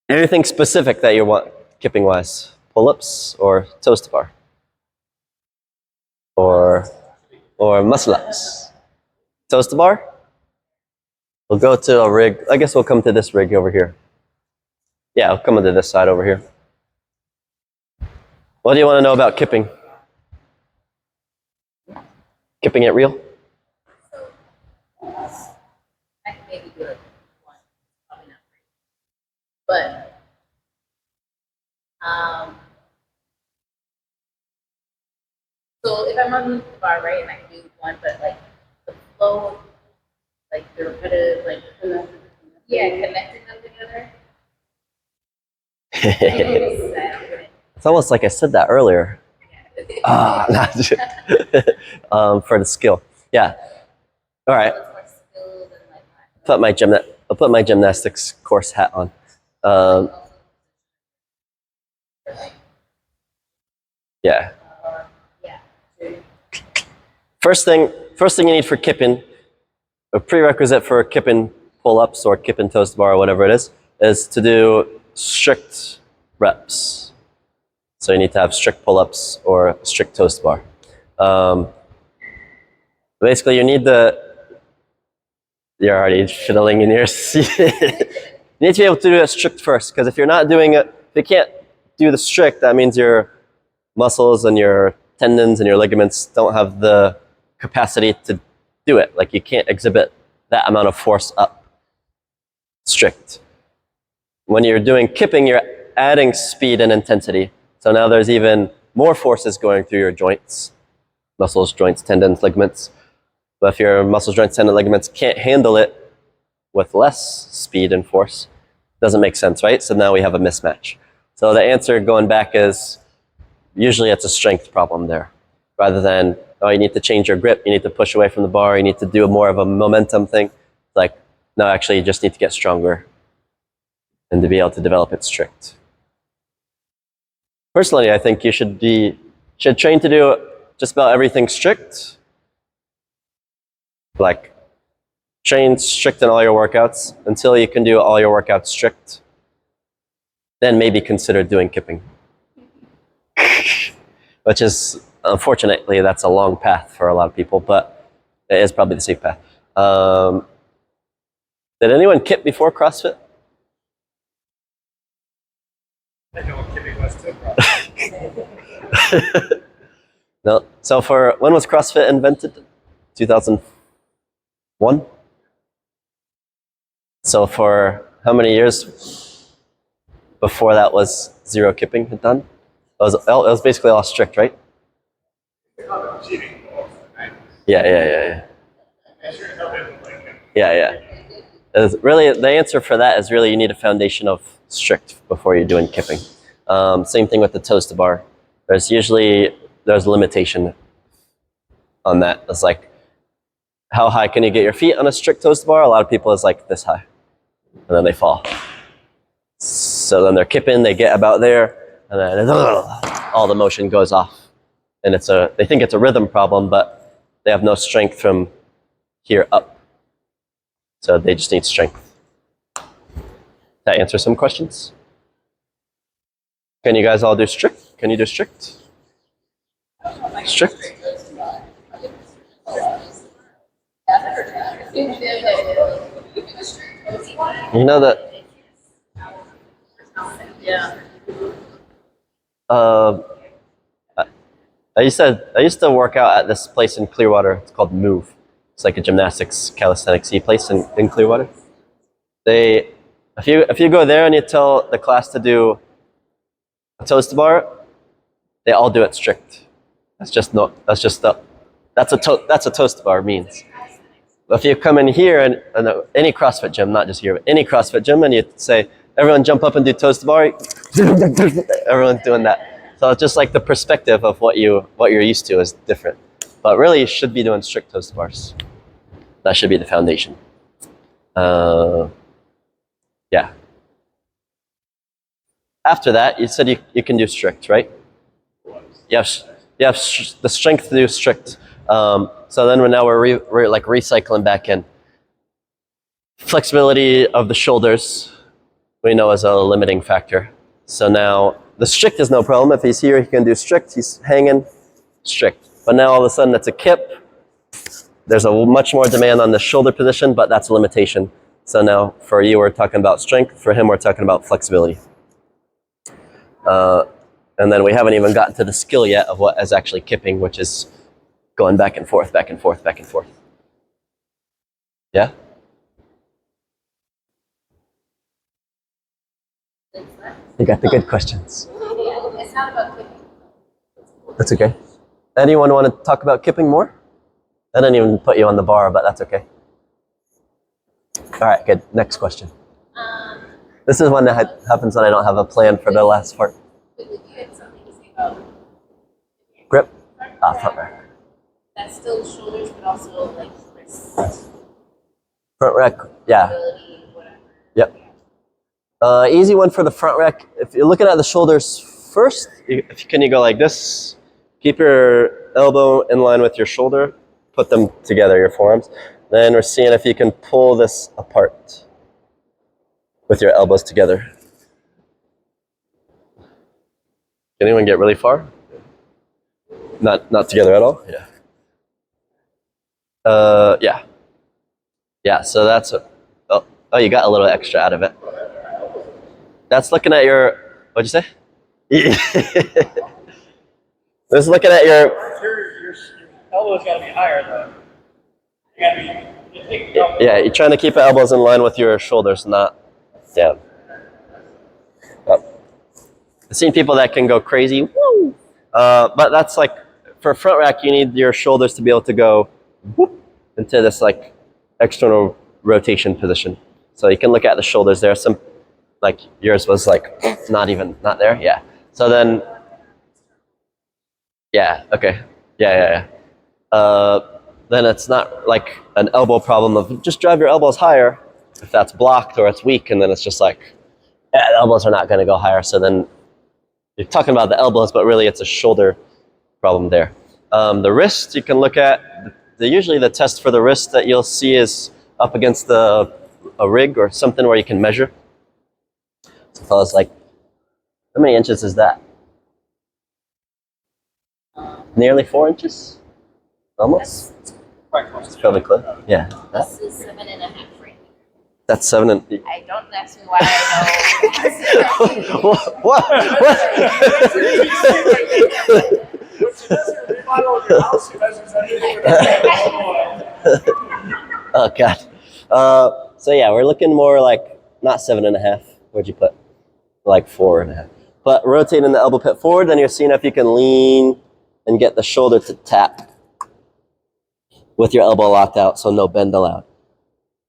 Anything specific that you want kipping wise? Pull-ups or toes to bar? Or muscle ups? Toes to bar? We'll go to a rig. I guess we'll come to this rig over here. Yeah, I'll come to this side over here. What do you want to know about kipping? Kipping it real? I can maybe do it once, probably not three. But so if I'm on the bar, right, and I can do one, but like the flow, like the repetitive, like connecting them together. It's almost like I said that earlier. For the skill. Yeah. All right. I'll put my gymnastics course hat on. Yeah. First thing you need for kipping, a prerequisite for kipping pull-ups or kipping toes to bar or whatever it is to do strict reps. So you need to have strict pull-ups or strict toes to bar. Basically, you need you're already fiddling in your seat. You need to be able to do it strict first, because if you're not doing it, if you can't do the strict, that means your muscles and your tendons and your ligaments don't have the capacity to do it. Like you can't exhibit that amount of force up strict. When you're doing kipping, you're adding speed and intensity. So now there's even more forces going through your joints, muscles, joints, tendons, ligaments. But if your muscles, joints, tendons, ligaments can't handle it with less speed and force, it doesn't make sense, right? So now we have a mismatch. So the answer going back is usually it's a strength problem there, rather than, oh, you need to change your grip, you need to push away from the bar, you need to do more of a momentum thing. Like, no, actually you just need to get stronger and to be able to develop it strict. Personally, I think you should train to do just about everything strict. Like, train strict in all your workouts until you can do all your workouts strict. Then maybe consider doing kipping. Which is, unfortunately, that's a long path for a lot of people, but it is probably the safe path. Did anyone kip before CrossFit? I know what kipping was too. No. So when was CrossFit invented? 2001? So for how many years? before that was zero kipping had done. It was basically all strict, right? Yeah. Really, the answer for that is really you need a foundation of strict before you're doing kipping. Same thing with the toes to bar. There's a limitation on that. It's like, how high can you get your feet on a strict toes to bar? A lot of people is like this high, and then they fall. So then they're kipping, they get about there, and then all the motion goes off. And they think it's a rhythm problem, but they have no strength from here up. So they just need strength. That answer some questions? Can you guys all do strict? Can you do strict? Strict? You know that Yeah. I used to work out at this place in Clearwater. It's called Move. It's like a gymnastics calisthenics place in Clearwater. If you go there and you tell the class to do a toes to bar, they all do it strict. That's a toes to bar means. But if you come in here and any CrossFit gym, not just here, but any CrossFit gym, and you say, everyone jump up and do toes to bar, everyone's doing that. So it's just like the perspective of what you're used to is different. But really, you should be doing strict toes to bars. That should be the foundation. Yeah. After that, you said you can do strict, right? Yes. You have the strength to do strict. So then we're recycling back in. Flexibility of the shoulders, we know is a limiting factor. So now the strict is no problem. If he's here, he can do strict. He's hanging, strict. But now all of a sudden it's a kip. There's a much more demand on the shoulder position, but that's a limitation. So now for you, we're talking about strength. For him, we're talking about flexibility. And then we haven't even gotten to the skill yet of what is actually kipping, which is going back and forth, back and forth, back and forth. Yeah? You got the good questions. It's not about kicking. That's okay. Anyone want to talk about kipping more? I didn't even put you on the bar, but that's okay. All right, good. Next question. This is one that happens when I don't have a plan for the last part. You had something to say about Grip? Front rack. that's still shoulders, but also like wrists. Front rack, yeah. Ability, whatever. Yep. Easy one for the front rack. If you're looking at the shoulders first, can you go like this? Keep your elbow in line with your shoulder. Put them together, your forearms. Then we're seeing if you can pull this apart with your elbows together. Can anyone get really far? Not together at all? Yeah. Yeah. Yeah, so that's oh, you got a little extra out of it. That's looking at your, what'd you say? This is looking at your Your elbow's got to be higher, though. You got to be. You take your elbow. Yeah, you're trying to keep your elbows in line with your shoulders, not down. I've seen people that can go crazy, woo! But that's like, for front rack, you need your shoulders to be able to go whoop into this like external rotation position. So you can look at the shoulders there. Some, like yours was like not there. Yeah. So then, yeah, okay. Yeah. Then it's not like an elbow problem of just drive your elbows higher if that's blocked or it's weak, and then it's just like, yeah, the elbows are not going to go higher. So then you're talking about the elbows, but really it's a shoulder problem there. The wrist, you can look at, usually the test for the wrist that you'll see is up against a rig or something where you can measure. So fellas, like, how many inches is that? Nearly 4 inches? Almost? It's fairly close. Yeah. This is 7.5 right here. That's 7 and... I don't ask me why I know. What? Oh, God. So yeah, we're looking more like, not 7.5. Where'd you put? like 4.5. But rotating the elbow pit forward, then you're seeing if you can lean and get the shoulder to tap with your elbow locked out, so no bend allowed.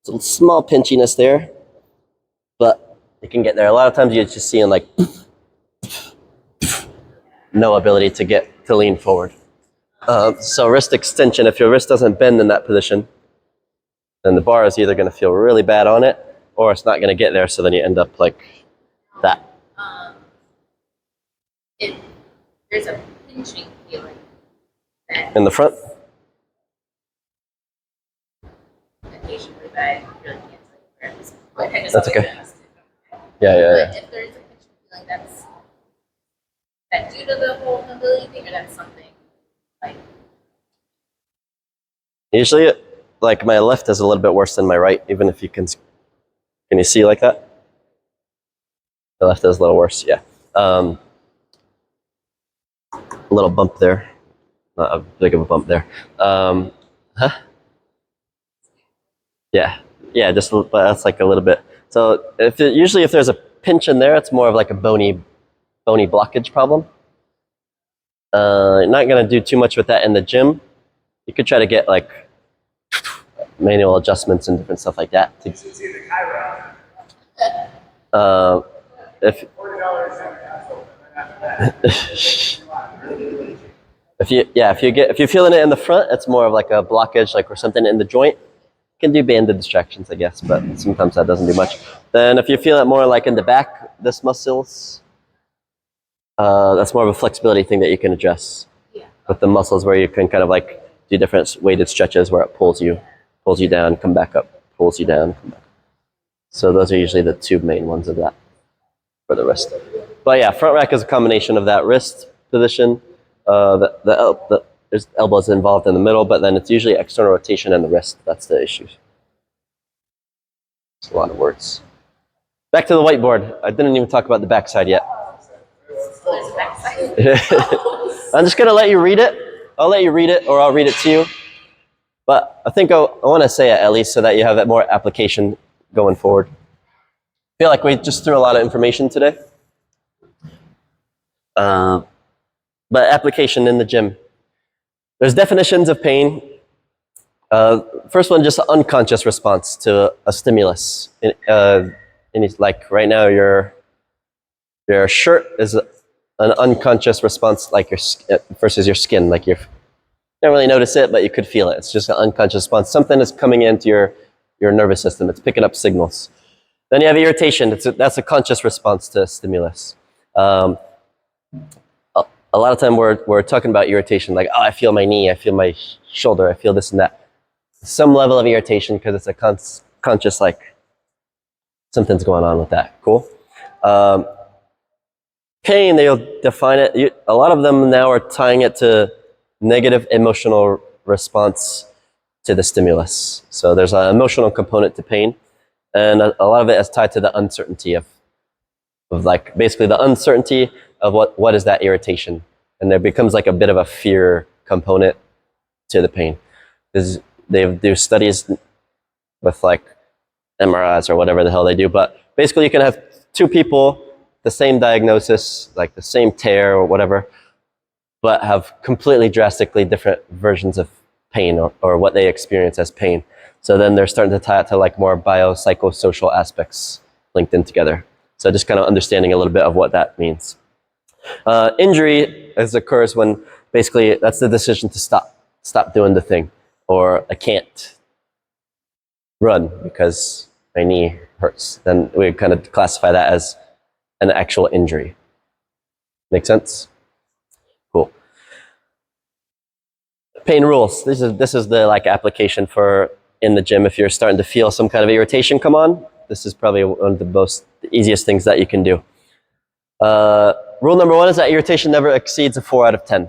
Some small pinchiness there, but you can get there. A lot of times you're just seeing like no ability to lean forward. So wrist extension, if your wrist doesn't bend in that position, then the bar is either going to feel really bad on it, or it's not going to get there, so then you end up like that. If there's a pinching feeling that In the front? occasionally, but I really can't tell you where it is. I just That's okay. asked it. Yeah. But if there's a pinching feeling that's due to the whole mobility thing, or that's something like Usually, like my left is a little bit worse than my right, even if you can you see like that? The left is a little worse, yeah. A little bump there. Not a big of a bump there. Yeah, but that's like a little bit. So usually if there's a pinch in there, it's more of like a bony blockage problem. You're not gonna do too much with that in the gym. You could try to get like manual adjustments and different stuff like that. If if you're feeling it in the front, it's more of like a blockage, like or something in the joint. You can do banded distractions, I guess, but sometimes that doesn't do much. Then if you feel it more like in the back, this muscles, that's more of a flexibility thing that you can address with the muscles, where you can kind of like do different weighted stretches where it pulls you down, come back up, pulls you down, come back. So those are usually the two main ones of that for the wrist. But yeah, front rack is a combination of that wrist position. There's elbows involved in the middle, but then it's usually external rotation and the wrist. That's the issue. It's a lot of words. Back to the whiteboard. I didn't even talk about the backside yet. there's a backside. I'm just gonna let you read it. I'll let you read it, or I'll read it to you. But I think I want to say it at least so that you have that more application going forward. I feel like we just threw a lot of information today. But application in the gym. There's definitions of pain. First one, just an unconscious response to a stimulus. Like right now, your shirt is an unconscious response, like versus your skin. Like you don't really notice it, but you could feel it. It's just an unconscious response. Something is coming into your nervous system. It's picking up signals. Then you have irritation. That's a conscious response to stimulus. A lot of time we're talking about irritation, like, oh, I feel my knee, I feel my shoulder, I feel this and that. Some level of irritation because it's a conscious, like, something's going on with that. Cool. Pain, they'll define it. A lot of them now are tying it to negative emotional response to the stimulus. So there's an emotional component to pain, and a lot of it is tied to the uncertainty of like basically the uncertainty of what is that irritation, and there becomes like a bit of a fear component to the pain. Because they do studies with like MRIs or whatever the hell they do, but basically you can have two people, the same diagnosis, like the same tear or whatever, but have completely drastically different versions of pain or what they experience as pain. So then they're starting to tie it to like more biopsychosocial aspects linked in together. So just kind of understanding a little bit of what that means. Injury occurs when basically that's the decision to stop doing the thing, or I can't run because my knee hurts. Then we kind of classify that as an actual injury. Make sense? Cool. Pain rules. This is the like application for in the gym. If you're starting to feel some kind of irritation come on, this is probably one of the easiest things that you can do. Rule number 1 is that irritation never exceeds a 4 out of 10.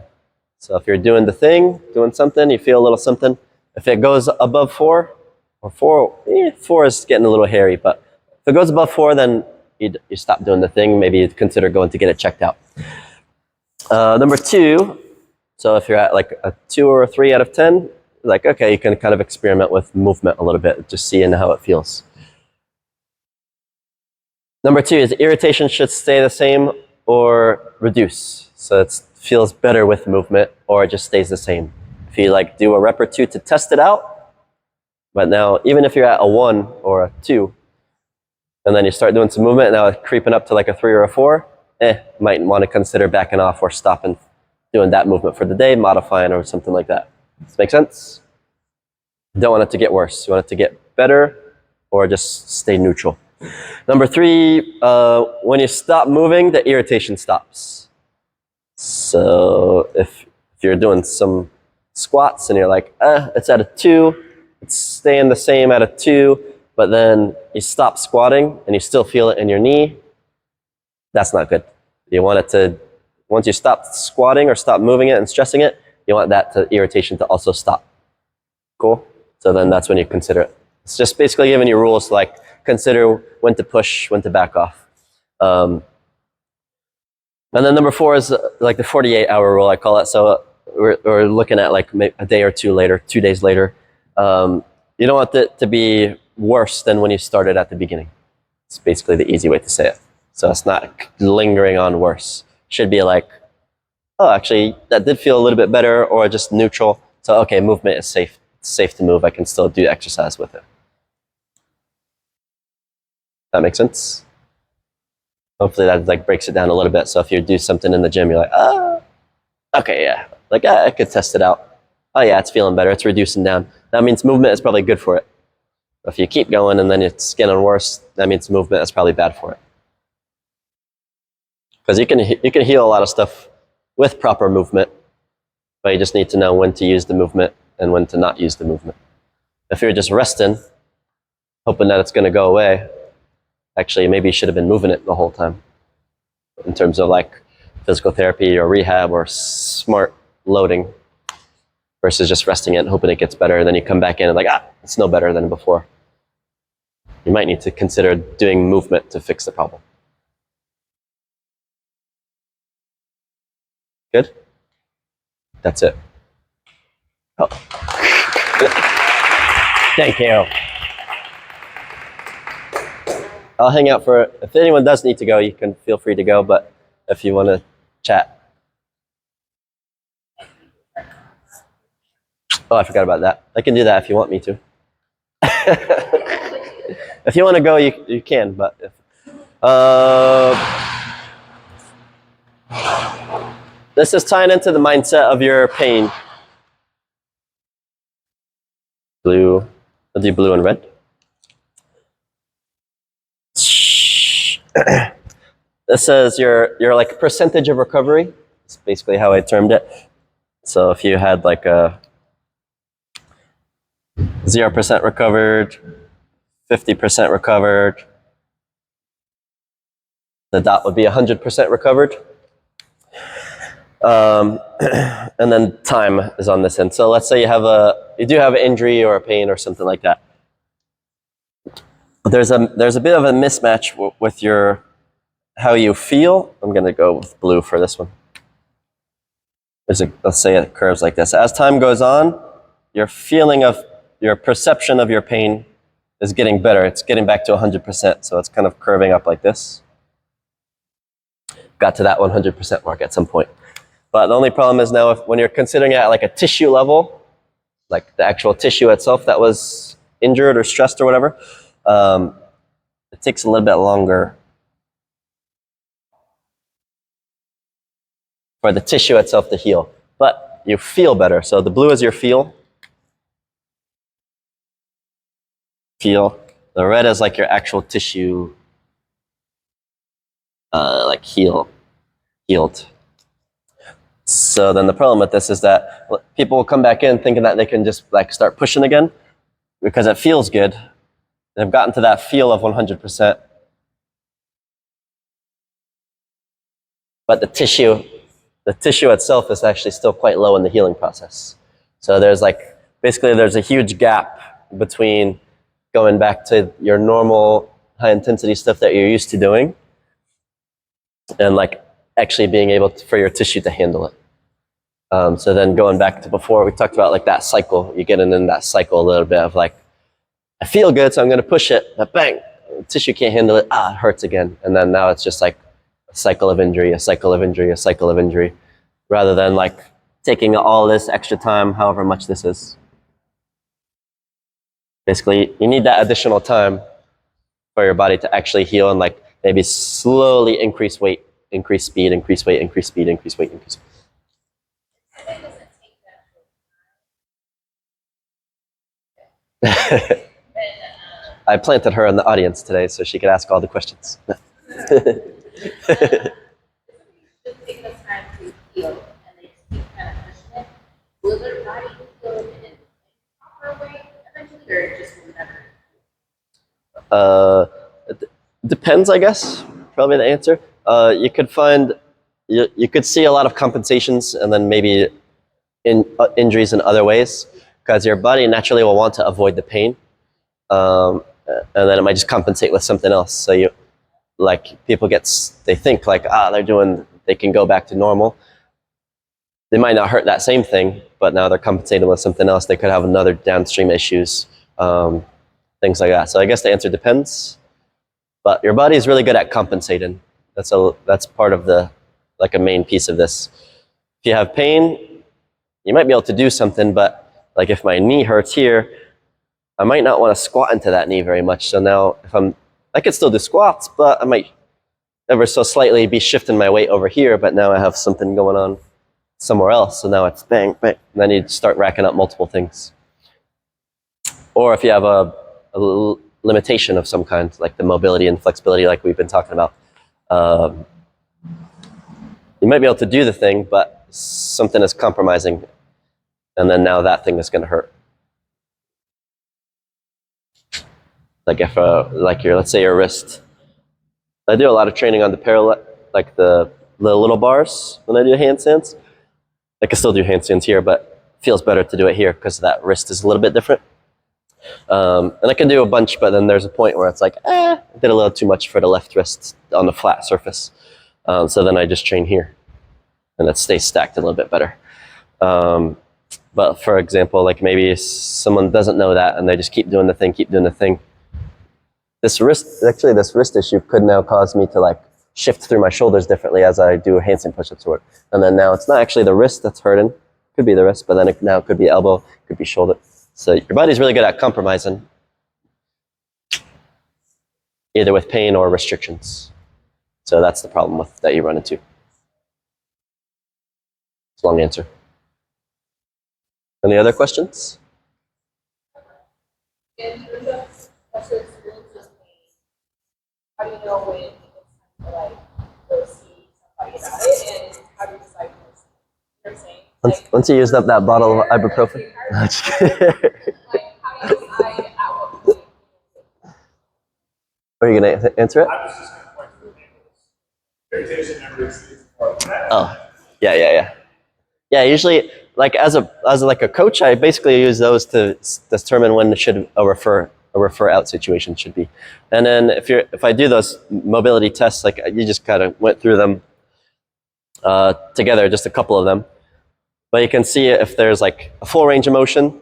So if you're doing the thing, doing something, you feel a little something. If it goes above 4, or 4 is getting a little hairy, but if it goes above 4, then you stop doing the thing. Maybe you consider going to get it checked out. Number 2, so if you're at like a 2 or a 3 out of 10, like, okay, you can kind of experiment with movement a little bit, just seeing how it feels. Number 2 is irritation should stay the same or reduce. So it feels better with movement, or it just stays the same. If you like do a rep or 2 to test it out, but now even if you're at a 1 or a 2, and then you start doing some movement, now it's creeping up to like a 3 or a 4, might want to consider backing off or stopping doing that movement for the day, modifying or something like that. Does this make sense? You don't want it to get worse. You want it to get better or just stay neutral. Number 3, when you stop moving, the irritation stops. So if you're doing some squats and you're like, it's at a 2, it's staying the same at a 2, but then you stop squatting and you still feel it in your knee, that's not good. You want it to, once you stop squatting or stop moving it and stressing it, you want that irritation to also stop. Cool? So then that's when you consider it. It's just basically giving you rules like consider when to push, when to back off. And then number 4 is like the 48-hour rule, I call it. So we're looking at like a day or 2 later, 2 days later. You don't want it to be worse than when you started at the beginning. It's basically the easy way to say it. So it's not lingering on worse. It should be like, oh, actually, that did feel a little bit better, or just neutral. So, okay, movement is safe. It's safe to move. I can still do exercise with it. That makes sense? Hopefully that like breaks it down a little bit. So if you do something in the gym, you're like, okay, yeah. Like, I could test it out. Oh, yeah, it's feeling better. It's reducing down. That means movement is probably good for it. If you keep going and then it's getting worse, that means movement is probably bad for it. Because you can heal a lot of stuff with proper movement, but you just need to know when to use the movement and when to not use the movement. If you're just resting, hoping that it's going to go away, actually maybe you should have been moving it the whole time. In terms of like physical therapy or rehab or smart loading, versus just resting it and hoping it gets better, and then you come back in and like, it's no better than before. You might need to consider doing movement to fix the problem. Good? That's it. Oh. Thank you. I'll hang out for, if anyone does need to go, you can feel free to go, but if you want to chat. Oh, I forgot about that. I can do that if you want me to. If you want to go, you can, but if, this is tying into the mindset of your pain. Blue, I'll do blue and red. This says your like percentage of recovery. It's basically how I termed it. So if you had like a 0% recovered, 50% recovered, the dot would be 100% recovered. And then time is on this end. So let's say you do have an injury or a pain or something like that. There's a bit of a mismatch with how you feel. I'm gonna go with blue for this one. Let's say it curves like this. As time goes on, your perception of your pain is getting better. It's getting back to 100%. So it's kind of curving up like this. Got to that 100% mark at some point. But the only problem is now when you're considering it at like a tissue level, like the actual tissue itself that was injured or stressed or whatever, it takes a little bit longer for the tissue itself to heal. But you feel better. So the blue is your feel. The red is like your actual tissue, like healed. So then the problem with this is that people will come back in thinking that they can just like start pushing again because it feels good. They've gotten to that feel of 100%. But the tissue itself is actually still quite low in the healing process. So there's a huge gap between going back to your normal high intensity stuff that you're used to doing and like actually being able for your tissue to handle it. So then going back to before, we talked about like that cycle. You get in that cycle a little bit of like, I feel good, so I'm going to push it, but bang, tissue can't handle it, it hurts again. And then now it's just like a cycle of injury, a cycle of injury, a cycle of injury, rather than like taking all this extra time, however much this is. Basically, you need that additional time for your body to actually heal and like maybe slowly increase weight, increase speed, increase weight, increase speed, increase weight, increase speed. I planted her in the audience today so she could ask all the questions. Just take the time to heal and they keep kind of pushing it. Will their body heal in a proper way eventually, or just will never? It depends, I guess. Probably the answer. You could find, you could see a lot of compensations and then maybe injuries in other ways, because your body naturally will want to avoid the pain, and then it might just compensate with something else. So you, like people they think like they can go back to normal. They might not hurt that same thing, but now they're compensating with something else. They could have another downstream issues, things like that. So I guess the answer depends. But your body is really good at compensating. That's part of a main piece of this. If you have pain, you might be able to do something, but like if my knee hurts here, I might not want to squat into that knee very much. So now I could still do squats, but I might ever so slightly be shifting my weight over here, but now I have something going on somewhere else. So now it's bang, bang. And then you start racking up multiple things. Or if you have a limitation of some kind, like the mobility and flexibility like we've been talking about, you might be able to do the thing, but something is compromising, and then now that thing is going to hurt. Like if let's say your wrist. I do a lot of training on the parallel, like the little bars when I do handstands. I can still do handstands here, but it feels better to do it here because that wrist is a little bit different. And I can do a bunch, but then there's a point where it's like, I did a little too much for the left wrist on the flat surface. So then I just train here, and it stays stacked a little bit better. But for example, like maybe someone doesn't know that, and they just keep doing the thing. This wrist issue could now cause me to like shift through my shoulders differently as I do handstand push-ups or whatever. And then now it's not actually the wrist that's hurting. Could be the wrist, but then now it could be elbow, could be shoulder. So your body's really good at compromising, either with pain or restrictions. So that's the problem that you run into. It's a long answer. Any other questions? In terms of what's your experience with pain, how do you know when it's time to like go see somebody about it, and how do you decide when it's, you know what I'm saying? Once you used up that bottle of ibuprofen. Like how do you decide at what point? Are you going to answer it? I was just going to point to the angles. Irritation never exceeds part of that. Oh, yeah. Yeah, usually, like as a coach, I basically use those to determine when a refer out situation should be. And then if I do those mobility tests, like you just kind of went through them together, just a couple of them. But you can see if there's like a full range of motion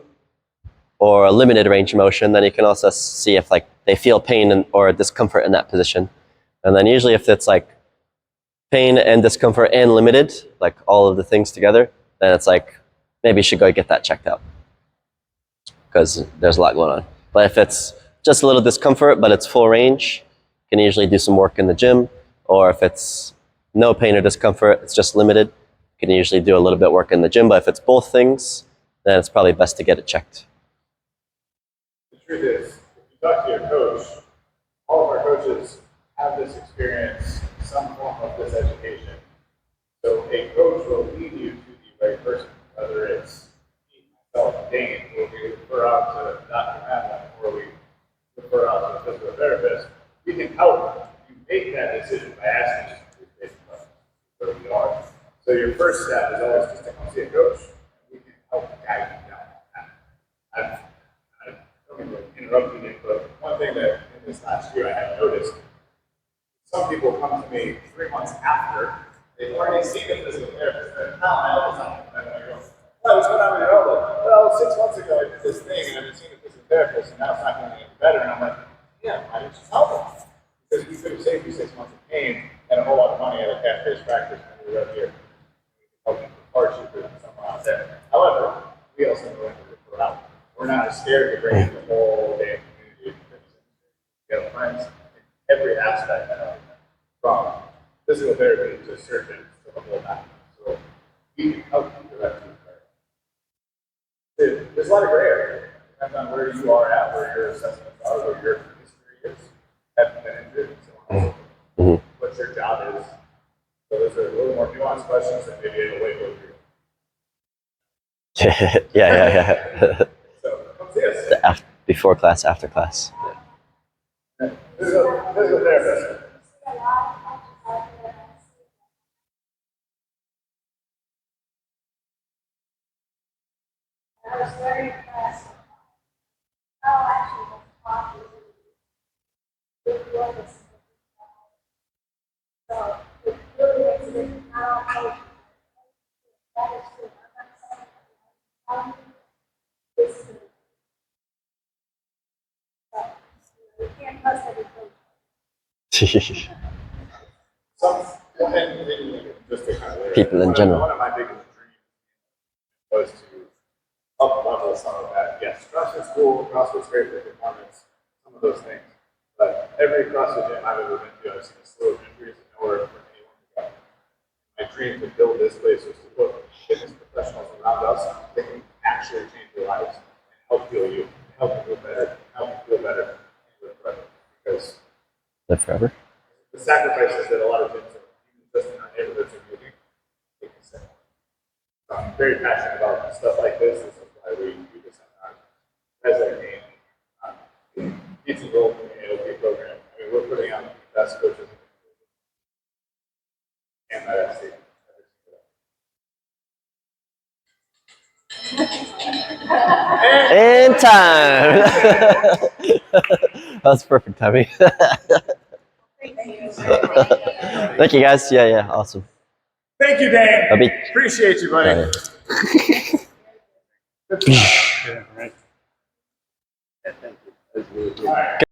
or a limited range of motion. Then you can also see if like they feel pain or discomfort in that position. And then usually if it's like pain and discomfort and limited, like all of the things together, then it's like maybe you should go get that checked out because there's a lot going on. But if it's just a little discomfort but it's full range, you can usually do some work in the gym. Or if it's no pain or discomfort, it's just limited, you can usually do a little bit work in the gym. But if it's both things, then it's probably best to get it checked. The truth is, if you talk to your coach, all of our coaches have this experience, some form of this education. So a coach will lead you to the right person, whether it's me, myself, Dane, or we refer out to Dr. Madeline, or we refer out to a physical therapist. We can help you make that decision by asking you these basic questions where we are. So your first step is always just to come see a coach, and we can help guide you down that path. I don't mean to interrupt you, Nick, but one thing that in this last year I have noticed, some people come to me 3 months after they've already seen a physical therapist. And now my elbow's not. And I go, what's going on with your elbow? Well, 6 months ago I did this thing and I've been seeing a physical therapist and now it's not going any better. And I'm like, yeah, why didn't you tell them? Because we could have saved you 6 months of pain and a whole lot of money at a cash-based practice when we were up here. Help you far cheaper than someone out there. However, we also know when to refer out. We're not as scared to bring in the whole damn community. We have friends in every aspect from physical therapy to surgeons to the whole nine. So we can help you direct you there. There's a lot of gray area. Depends on where you are at, where your assessments are, where your history is, have you been injured, and so on. Mm-hmm. What your job is. So those are a little more nuanced questions that maybe it'll wait over you. Yeah. So come see us. Before class, after class. Physical therapist. I was very impressed. How actually was popular with the others. So it really makes a difference. Not all coaches. That is true. I'm not saying this is you can't trust every coach. And just to kind of People in general. One of my biggest dreams was to up level some of that. Yes, CrossFit's cool, CrossFit's great for performance, some of those things. But every CrossFit gym I've ever been to, I've seen a slew of injuries and nowhere for anyone to go. My dream to build this place was to put fitness professionals around us that can actually change their lives and help heal you, help you feel better, help you feel better, and live forever. Because Live forever? the sacrifices that a lot of gyms, even just in our neighborhoods, are making, they can say. I'm very passionate about stuff like this. This is why we do this on our president game. It's enrolled in the AOP program. I mean, we're putting out the best coaches and that I've seen. In time! That's perfect timing. Thank you guys. Yeah, awesome. Thank you, Dane. Bobby. Appreciate you, buddy. Yeah. Yeah, right. All right.